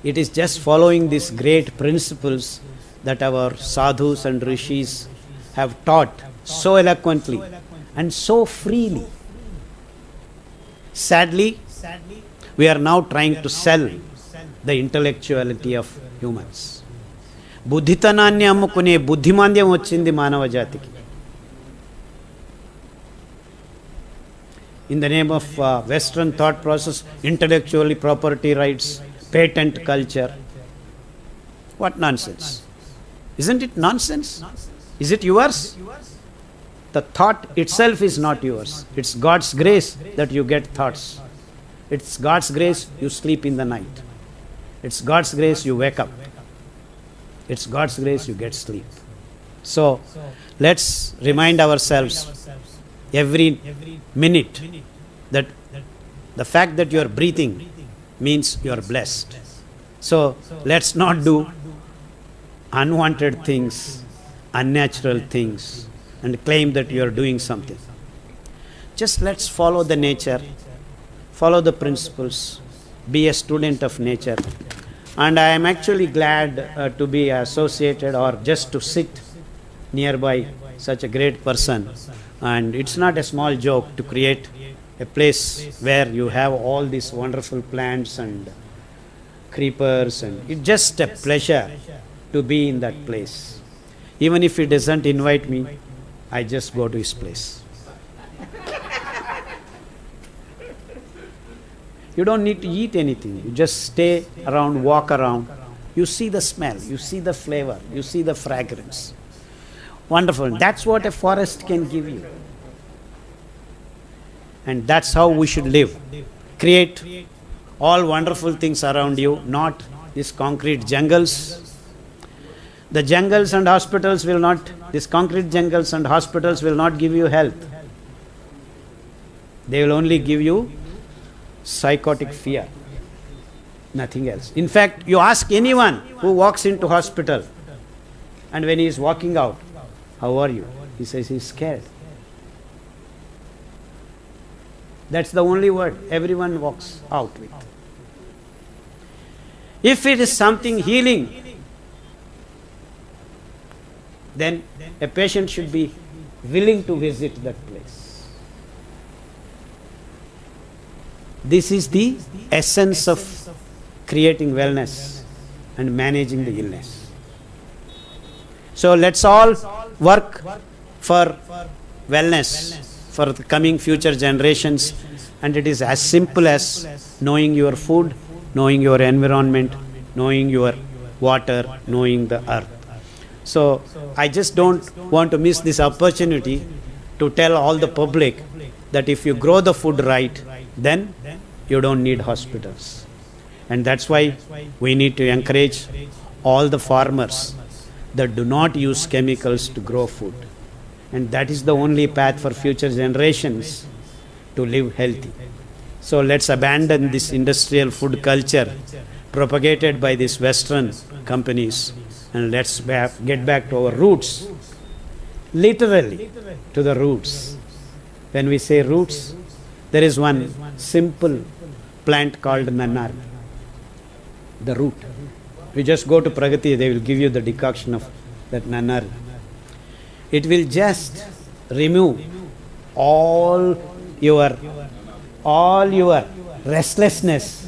It is just following these great principles that our sadhus and rishis have taught so eloquently and so freely. Sadly, we are now trying to sell the intellectuality of humans. బుద్ధితనాన్ని అమ్ముకునే బుద్ధిమాంద్యం వచ్చింది మానవ జాతికి. In the name of Western thought process, intellectually property rights, patent culture. What nonsense. Isn't it nonsense? Is it yours? The thought itself is not yours. It's God's grace that you get thoughts. It's God's grace you sleep in the night. It's God's grace you wake up. It's God's grace you get sleep. So, let's remind ourselves every minute that the fact that you are breathing means you are blessed. So, let's not do unwanted things, unnatural things, and claim that you are doing something. Just let's follow the nature, follow the principles, be a student of nature. And I am actually glad to be associated or just to sit nearby such a great person. And it's not a small joke to create a place where you have all these wonderful plants and creepers, and it's just a pleasure to be in that place. Even if he doesn't invite me, I just go to his place. You don't need to eat anything. You just stay around, walk around. You see the smell, you see the flavor, you see the fragrance. Wonderful. That's what a forest can give you. And that's how we should live. Create all wonderful things around you, not these concrete jungles. The jungles and hospitals will not, these concrete jungles and hospitals will not give you health. They will only give you psychotic fear, nothing else. In fact, you ask anyone who walks into hospital, and when he is walking out, how are you? He says he's scared. That's the only word everyone walks out with. If it is something healing, then a patient should be willing to visit that place. This is the essence of creating wellness and managing the illness. So let's all work for wellness for the coming future generations, and it is as simple as knowing your food, knowing your environment, knowing your water, knowing the earth. So I just don't want to miss this opportunity to tell all the public that if you grow the food right, then you don't need hospitals. And that's why we need to encourage all the farmers that do not use chemicals to grow food. And that is the only path for future generations to live healthy. So let's abandon this industrial food culture propagated by these Western companies, and let's get back to our roots, literally to the roots. When we say roots, there is one simple plant called nannar, the root. You just go to Pragati, they will give you the decoction of that nannar. It will just remove all your restlessness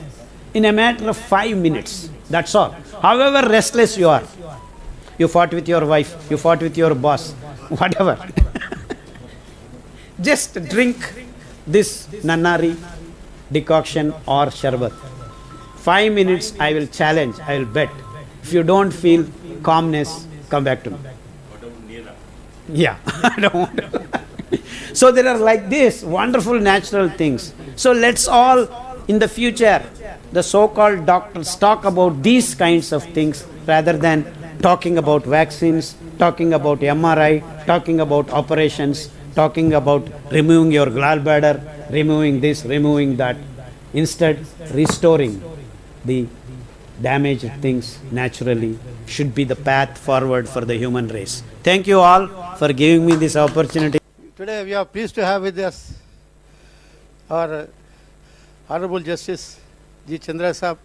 in a matter of 5 minutes. That's all. However restless you are, you fought with your wife, you fought with your boss, whatever. Just drink this nannari decoction or sharbat. 5 minutes, I will challenge, I will bet. If you don't feel calmness, come back to me. Yeah, I don't want to. So there are like this wonderful natural things. So let's all, in the future, the so-called doctors talk about these kinds of things rather than talking about vaccines, talking about MRI, talking about operations, talking about removing your gallbladder, removing this, removing that. Instead, restoring the damaged things naturally should be the path forward for the human race. Thank you all for giving me this opportunity. Today we are pleased to have with us our Honorable Justice G. Chandra Saab,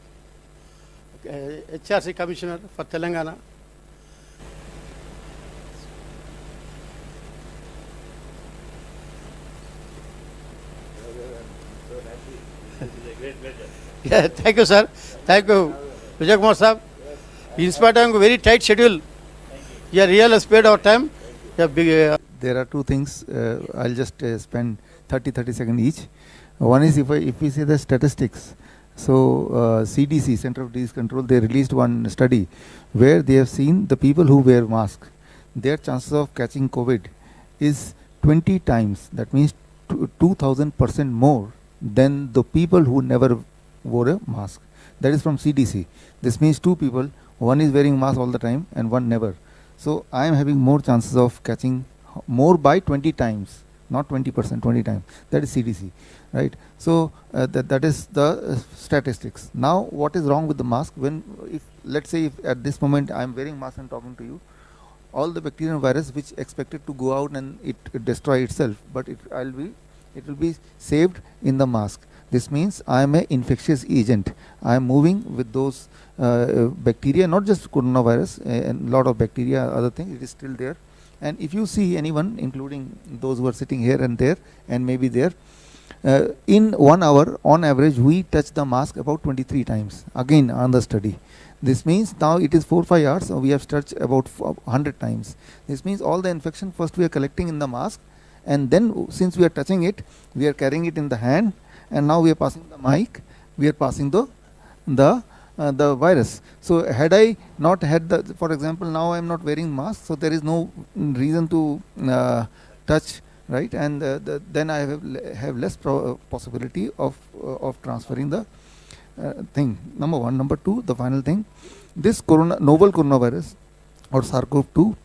HRC Commissioner for Telangana. Yeah, thank you, sir. Thank you, Vijay Kumar Saab. In spite of a very tight schedule, you are really spared our time. There are two things. I'll just spend 30 seconds each. One is if we see the statistics. So CDC, Center of Disease Control, they released one study where they have seen the people who wear mask, their chances of catching COVID is 20 times. That means 2,000% more than the people who never wore a mask. That is from CDC. This means two people, one is wearing mask all the time and one never. So I am having more chances of catching more by 20 times, not 20%, 20 times. That is CDC, right? So that is the statistics. Now what is wrong with the mask? Let's say if at this moment I am wearing mask and talking to you, all the bacteria and virus which expected to go out and it destroy itself, but it will be saved in the mask. This means I am an infectious agent. I am moving with those bacteria, not just coronavirus, a lot of bacteria, other things, it is still there. And if you see anyone, including those who are sitting here and there and maybe there, in 1 hour on average we touch the mask about 23 times, again on the study. This means now it is 4-5 hours, so we have touched about 100 times. This means all the infection first we are collecting in the mask, and then since we are touching it, we are carrying it in the hand, and now we are passing the mic, we are passing the virus. So had I not had for example, now I am not wearing mask, so there is no reason to touch, right? And then I have less possibility of transferring the thing. Number one. Number two, the final thing, this novel coronavirus or SARS-CoV-2.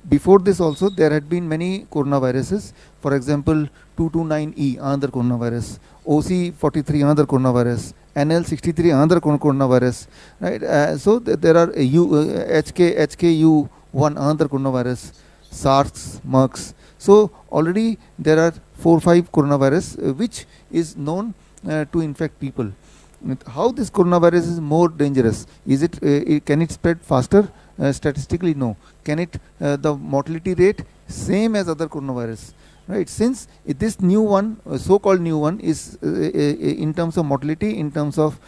Before this also there had been many coronaviruses. For example, 229E, another coronavirus, OC43, another coronavirus, NL63, another coronavirus, right? So there are HKU1, another coronavirus, SARS, MERS. So already there are 4-5 coronavirus which is known to infect people. How this coronavirus is more dangerous? Is it can it spread faster? Statistically, no. Can it the mortality rate same as other coronavirus? right? Since this new one, so-called new one, is in terms of motility, in terms of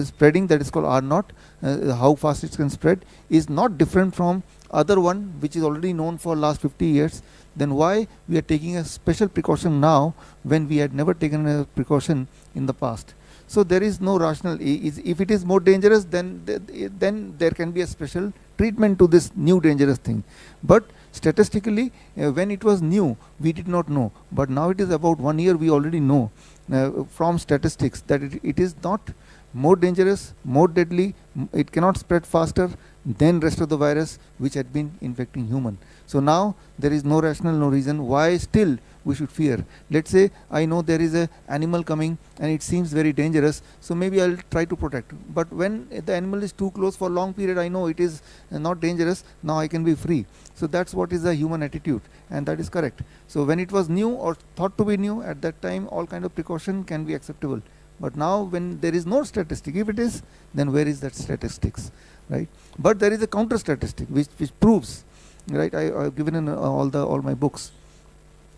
spreading, that is called R naught, how fast it can spread, is not different from other one which is already known for last 50 years, then why we are taking a special precaution now when we had never taken a precaution in the past? So there is no rational. If it is more dangerous, then there can be a special treatment to this new dangerous thing. But statistically, when it was new, we did not know. But now it is about 1 year, we already know from statistics that it is not more dangerous, more deadly, it cannot spread faster than rest of the virus which had been infecting human. So now there is no rational, no reason why still we should fear. Let's say I know there is a animal coming and it seems very dangerous, so maybe I'll try to protect. But when the animal is too close for a long period, I know it is not dangerous, now I can be free. So that's what is the human attitude, and that is correct. So when it was new or thought to be new, at that time all kind of precaution can be acceptable. But now when there is no statistic, if it is, then where is that statistics, right? But there is a counter statistic which proves, right? I have given in all my books,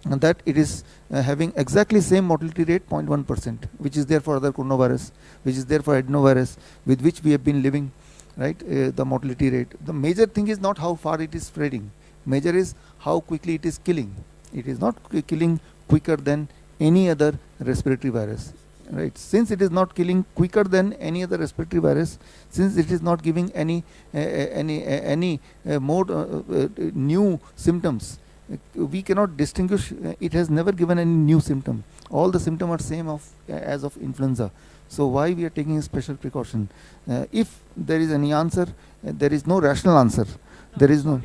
and that it is having exactly same mortality rate, 0.1%, which is there for other coronavirus, which is there for adenovirus, with which we have been living, right? The mortality rate. The major thing is not how far it is spreading. Major is how quickly it is killing. It is not killing quicker than any other respiratory virus, right? Since it is not killing quicker than any other respiratory virus, since it is not giving any more new symptoms, we cannot distinguish. It has never given any new symptom. All the symptoms are same as of influenza. So why we are taking a special precaution? If there is any answer, there is no rational answer. There is no.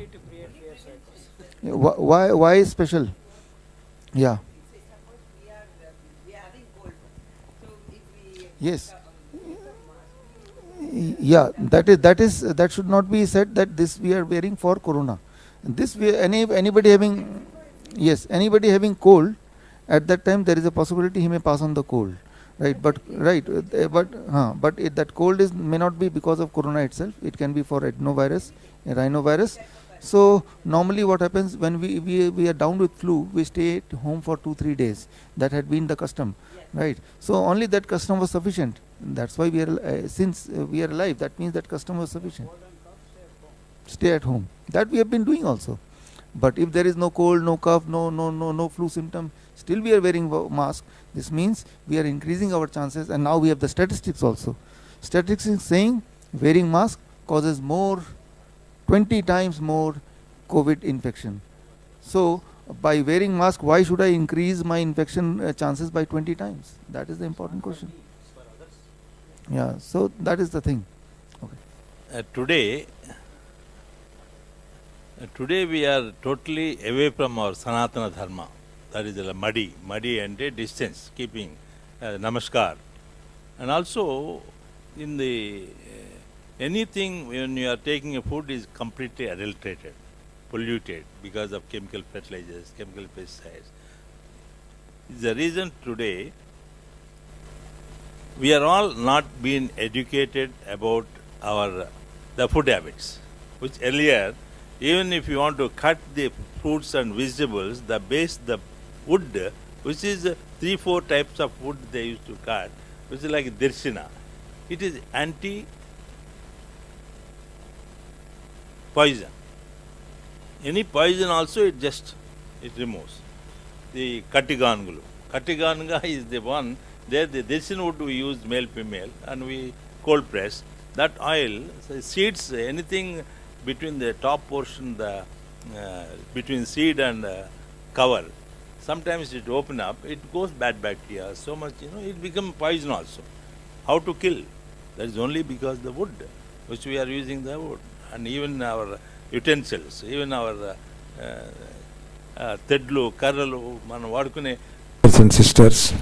Why special? Yeah. Yes. Yeah, that should not be said that this we are wearing for corona. This anybody having, yes, anybody having cold, at that time there is a possibility he may pass on the cold, right? But that cold may not be because of corona itself. It can be for adenovirus, rhinovirus. So normally what happens when we are down with flu, we stay at home for 2-3 days. That had been the custom, right? So only that custom was sufficient. That's why we are since we are alive. That means that custom was sufficient. Stay at home. That we have been doing also. But if there is no cold, no cough, no flu symptom, still we are wearing mask. This means we are increasing our chances, and now we have the statistics also. Statistics saying wearing mask causes 20 times more COVID infection. So by wearing mask, why should I increase my infection chances by 20 times? That is the important question. Yeah, so that is the thing. Okay. Today we are totally away from our Sanatana Dharma. That is the muddy and a distance, keeping namaskar. And also in the anything when you are taking a food is completely adulterated, polluted because of chemical fertilizers, chemical pesticides. The reason today we are all not being educated about the food habits, which earlier, even if you want to cut the fruits and vegetables, the wood, which is 3-4 types of wood they used to cut, which is like dirshina. It is anti-poison. Any poison also it removes. The Kattigangulu. Kattiganga is the one, there the dirshina wood we use male, female, and we cold press. That oil, so seeds, anything between the top portion, between seed and cover, sometimes it open up, it goes bad bacteria, so much, it becomes poison also. How to kill? That is only because the wood, which we are using the wood, and even our utensils, even our tedlu, karralu, man vadukune. Brothers and sisters,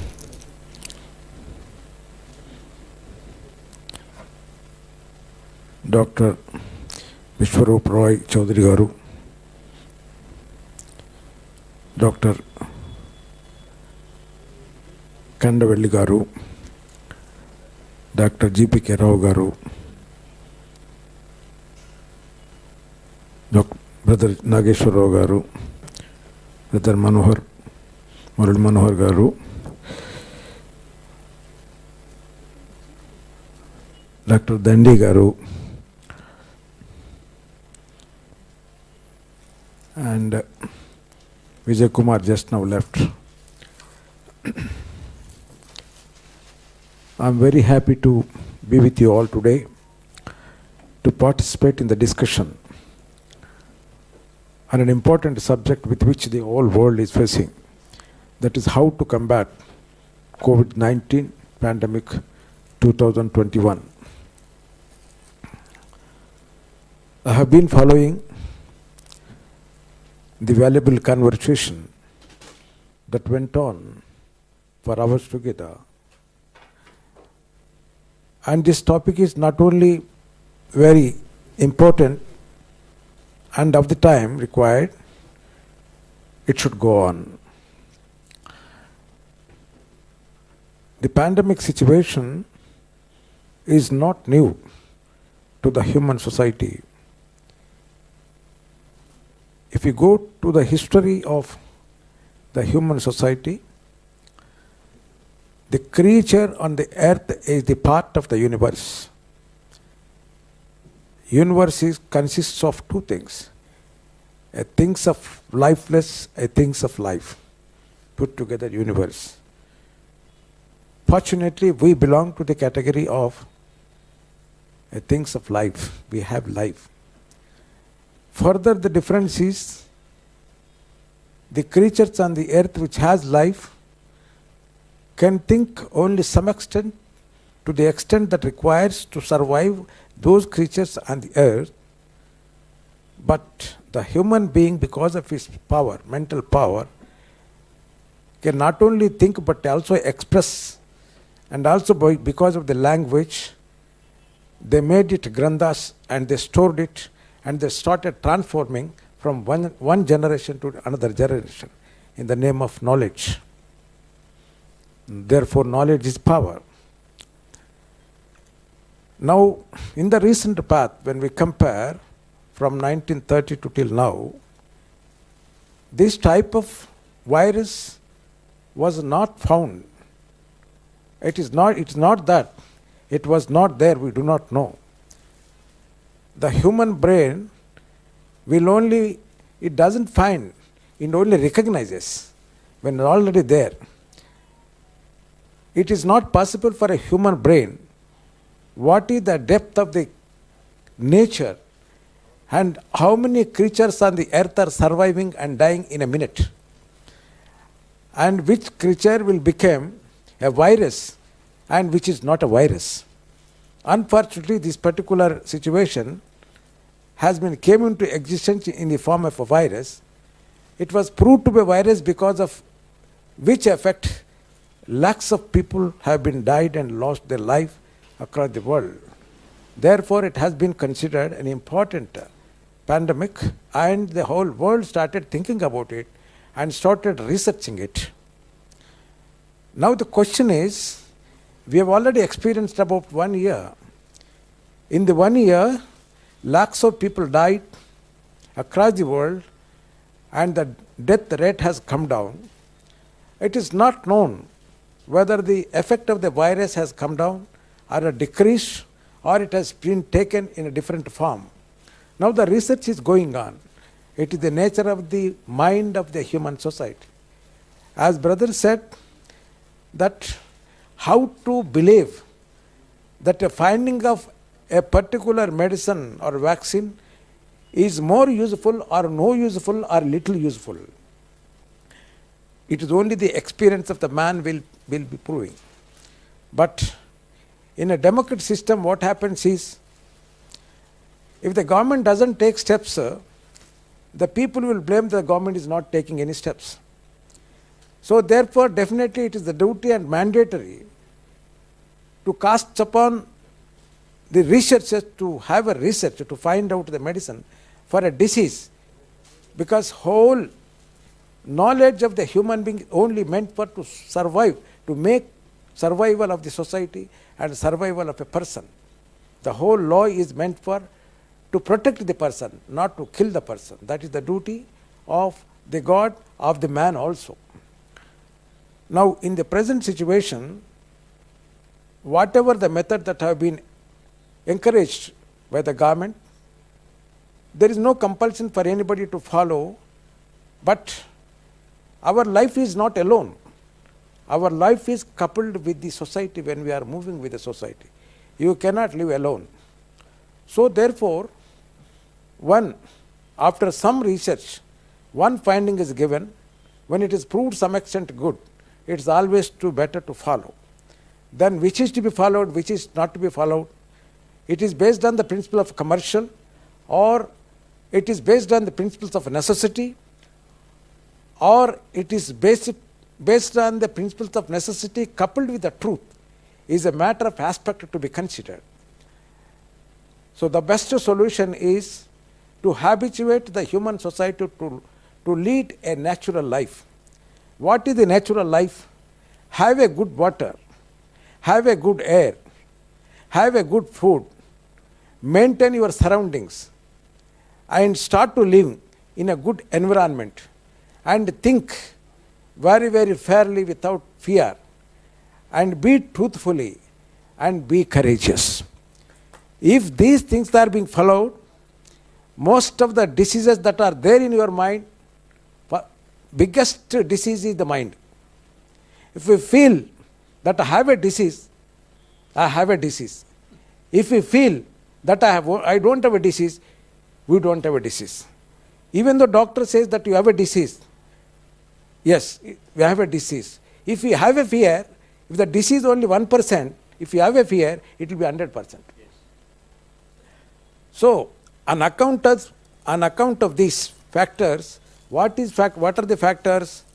Dr. Vishwaroop Roy Chaudhary Garu, Dr. Kandavelli Garu, Dr. G.P.K. Rao Garu, Brother Nageshwar Rao Garu, Brother Manohar, Murali Manohar Garu, Dr. Dandi Garu, and Vijay Kumar just now left. I'm very happy to be with you all today to participate in the discussion on an important subject with which the whole world is facing, that is how to combat COVID-19 pandemic 2021. I have been following the valuable conversation that went on for hours together. And this topic is not only very important and of the time required, it should go on. The pandemic situation is not new to the human society. If you go to the history of the human society, the creature on the earth is the part of the universe. Universe consists of two things: a things of lifeless, a things of life, put together universe. Fortunately, we belong to the category of a things of life. We have life. Further, the difference is the creatures on the earth which has life can think only some extent, to the extent that requires to survive those creatures on the earth. But the human being, because of his power, mental power, can not only think but also express, and also because of the language, they made it granthas and they stored it and they started transforming from one generation to another generation in the name of knowledge. Therefore, knowledge is power. Now, in the recent path, when we compare from 1930 to till now, this type of virus was not found. It's not that it was not there, we do not know. The human brain it doesn't find, it only recognizes when it's already there. It is not possible for a human brain what is the depth of the nature and how many creatures on the earth are surviving and dying in a minute, and which creature will become a virus and which is not a virus. Unfortunately, this particular situation came into existence in the form of a virus. It was proved to be a virus because of which effect lakhs of people have been died and lost their life across the world. Therefore, it has been considered an important pandemic, and the whole world started thinking about it and started researching it. Now the question is, we have already experienced about 1 year. In the 1 year, lakhs of people died across the world and the death rate has come down. It is not known whether the effect of the virus has come down or a decrease, or it has been taken in a different form. Now the research is going on. It is the nature of the mind of the human society. As brother said, that how to believe that a finding of a particular medicine or vaccine is more useful or no useful or little useful. It is only the experience of the man will be proving. But in a democratic system, what happens is, if the government doesn't take steps, the people will blame the government is not taking any steps. So therefore, definitely it is the duty and mandatory to cast upon the researchers to have a research to find out the medicine for a disease, because whole knowledge of the human being only meant for to survive, to make survival of the society and survival of a person. The whole law is meant for to protect the person, not to kill the person. That is the duty of the God, of the man also. Now, in the present situation, whatever the method that have been encouraged by the government, there is no compulsion for anybody to follow, but our life is not alone. Our life is coupled with the society when we are moving with the society. You cannot live alone. So therefore, after some research, one finding is given, when it is proved some extent good, it's always better to follow. Then which is to be followed, which is not to be followed? It is based on the principle of commercial, or it is based on the principles of necessity, or it is based on the principles of necessity coupled with the truth, is a matter of aspect to be considered. So the best solution is to habituate the human society to lead a natural life. What is the natural life? Have a good water, have a good air, have a good food, maintain your surroundings, and start to live in a good environment, and think very, very fairly without fear, and be truthfully, and be courageous. If these things are being followed, most of the diseases that are there in your mind, biggest disease is the mind. If we feel that I have a disease, I have a disease. If we feel that I don't have a disease, we don't have a disease. Even though doctor says that you have a disease, yes, we have a disease. If we have a fear, if the disease is only 1%, if you have a fear, it will be 100%. So, on account of these factors, what are the factors?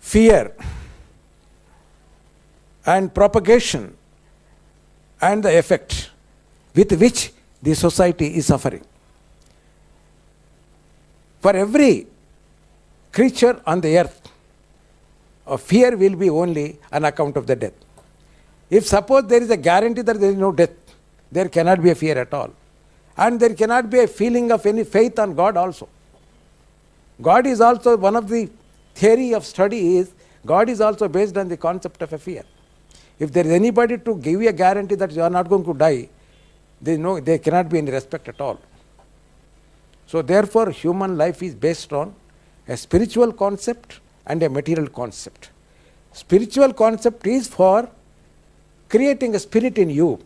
Fear and propagation and the effect with which the society is suffering. For every creature on the earth, fear will be only on account of the death. If suppose there is a guarantee that there is no death, there cannot be a fear at all. And there cannot be a feeling of any faith on God also. God is also one of the theory of study is God is also based on the concept of a fear. If there is anybody to give you a guarantee that you are not going to die, there cannot be any respect at all. So therefore, human life is based on a spiritual concept and a material concept. Spiritual concept is for creating a spirit in you,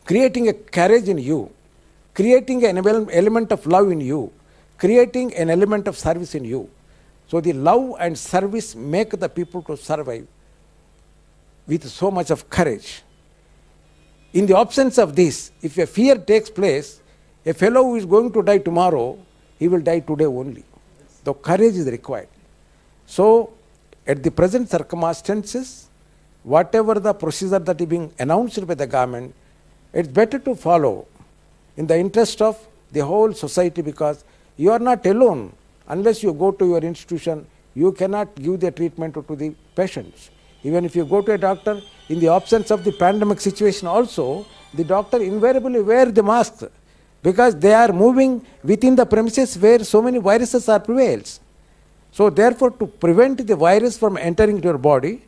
creating a courage in you, creating an element of love in you, creating an element of service in you. So the love and service make the people to survive with so much of courage. In the absence of this, if a fear takes place, a fellow who is going to die tomorrow, he will die today only. The courage is required. So, at the present circumstances, whatever the procedure that is being announced by the government, it's better to follow in the interest of the whole society, because you are not alone. Unless you go to your institution, you cannot give the treatment to the patients. Even if you go to a doctor, in the absence of the pandemic situation also, the doctor invariably wear the mask, because they are moving within the premises where so many viruses are prevails. So therefore, to prevent the virus from entering your body,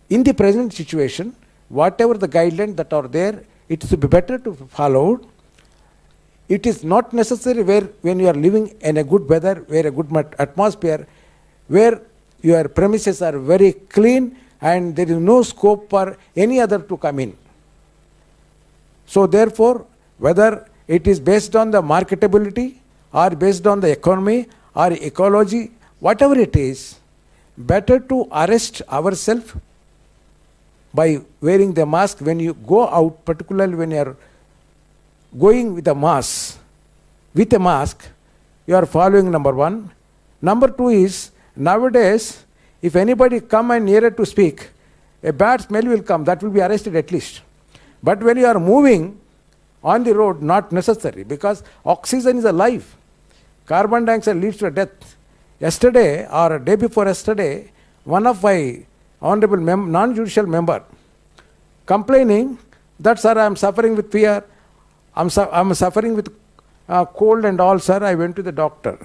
in the present situation, whatever the guidelines that are there, it should be better to follow. It is not necessary when you are living in a good weather, where a good atmosphere, where your premises are very clean and there is no scope for any other to come in. So therefore, whether it is based on the marketability or based on the economy or ecology, whatever it is, better to arrest ourselves by wearing the mask when you go out, particularly when you are going with a mask. With a mask, you are following number one. Number two is, nowadays, if anybody come and nearer to speak, a bad smell will come, that will be arrested at least. But when you are moving on the road, not necessary, because oxygen is a life. Carbon dioxide leads to death. Yesterday or day before yesterday, one of my honorable non-judicial member complaining that, sir, I am suffering with fear, I am suffering with cold and all, sir. I went to the doctor.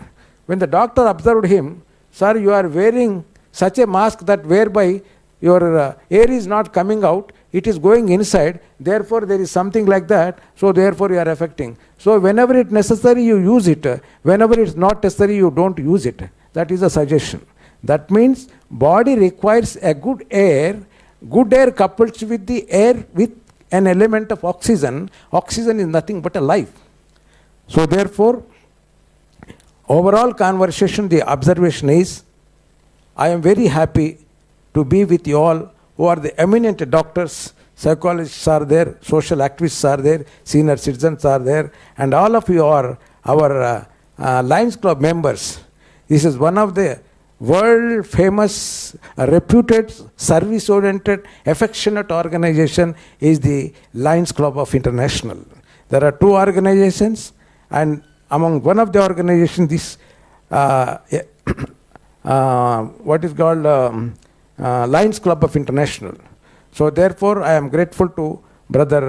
When the doctor observed him, sir, you are wearing such a mask that whereby your air is not coming out, it is going inside, therefore there is something like that, so therefore you are affecting. So whenever it necessary you use it, whenever it's not necessary you don't use it. That is a suggestion. That means body requires a good air coupled with the air with an element of oxygen. Oxygen is nothing but a life. So therefore, overall conversation, the observation is, I am very happy to be with you all who are the eminent doctors, psychologists are there, social activists are there, senior citizens are there, and all of you are our Lions Club members. This is one of the world famous, reputed, service-oriented, affectionate organization is the Lions Club of International. There are two organizations, and among one of the organizations, this what is called Lions Club of International. So therefore, I am grateful to Brother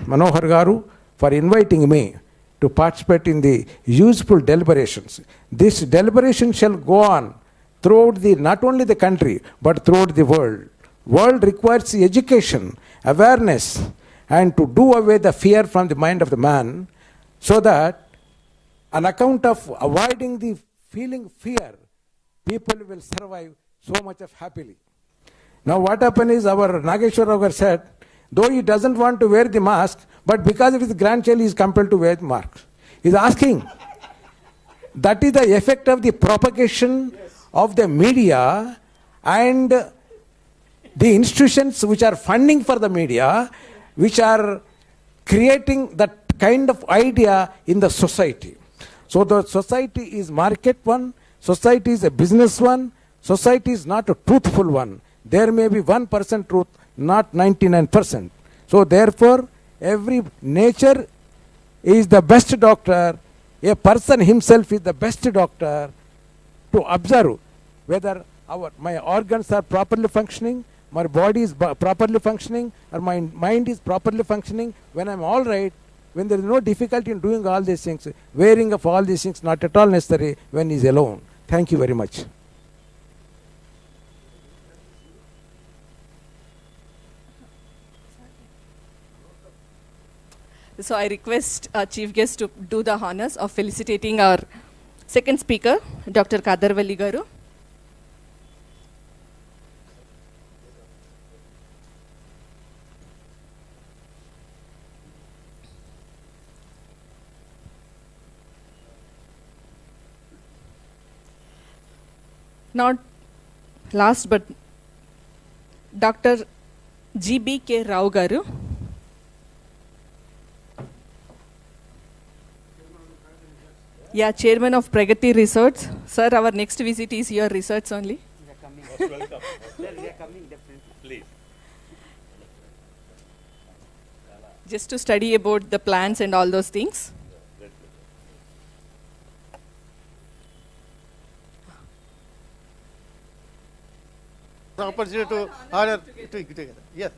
Manohar Garu for inviting me to participate in the useful deliberations. This deliberation shall go on throughout the, not only the country, but throughout the world. World requires education, awareness, and to do away the fear from the mind of the man, so that on account of avoiding the feeling fear, people will survive so much of happily. Now what happened is, our Nageshwar Rao said, though he doesn't want to wear the mask, but because of his grandchild he is compelled to wear the mask. He is asking, that is the effect of the propagation of the media and the institutions which are funding for the media, which are creating that kind of idea in the society. So the society is market one, society is a business one, society is not a truthful one. There may be 1% truth, not 99%. So therefore, every nature is the best doctor, a person himself is the best doctor to observe whether my organs are properly functioning, my body is properly functioning, or my mind is properly functioning. When I am all right, when there is no difficulty in doing all these things, wearing of all these things not at all necessary when he is alone. Thank you very much. So I request our chief guest to do the honors of felicitating our second speaker, Dr. Kadarvalli Garu. Not last, but Dr. G.B.K. Rao Garu. Yeah, Chairman of Pragati Research. Sir, our next visit is your research only. Most welcome. They are coming definitely. Please. Just to study about the plants and all those things. The opportunity to honor to together. Yes.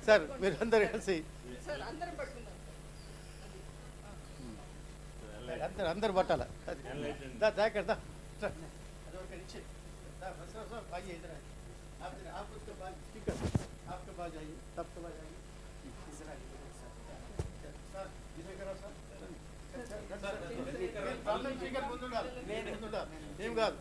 Sir, we're under see. अंदर बटाला दा जाकर दा अरे और नीचे दा बस बस आइए इधर आइए आप उसके बाद स्पीकर आपके पास आइए सबके पास आइए इधर आइए सर जिसे करो सर प्रॉब्लम स्पीकर बंद डाल नेम काదు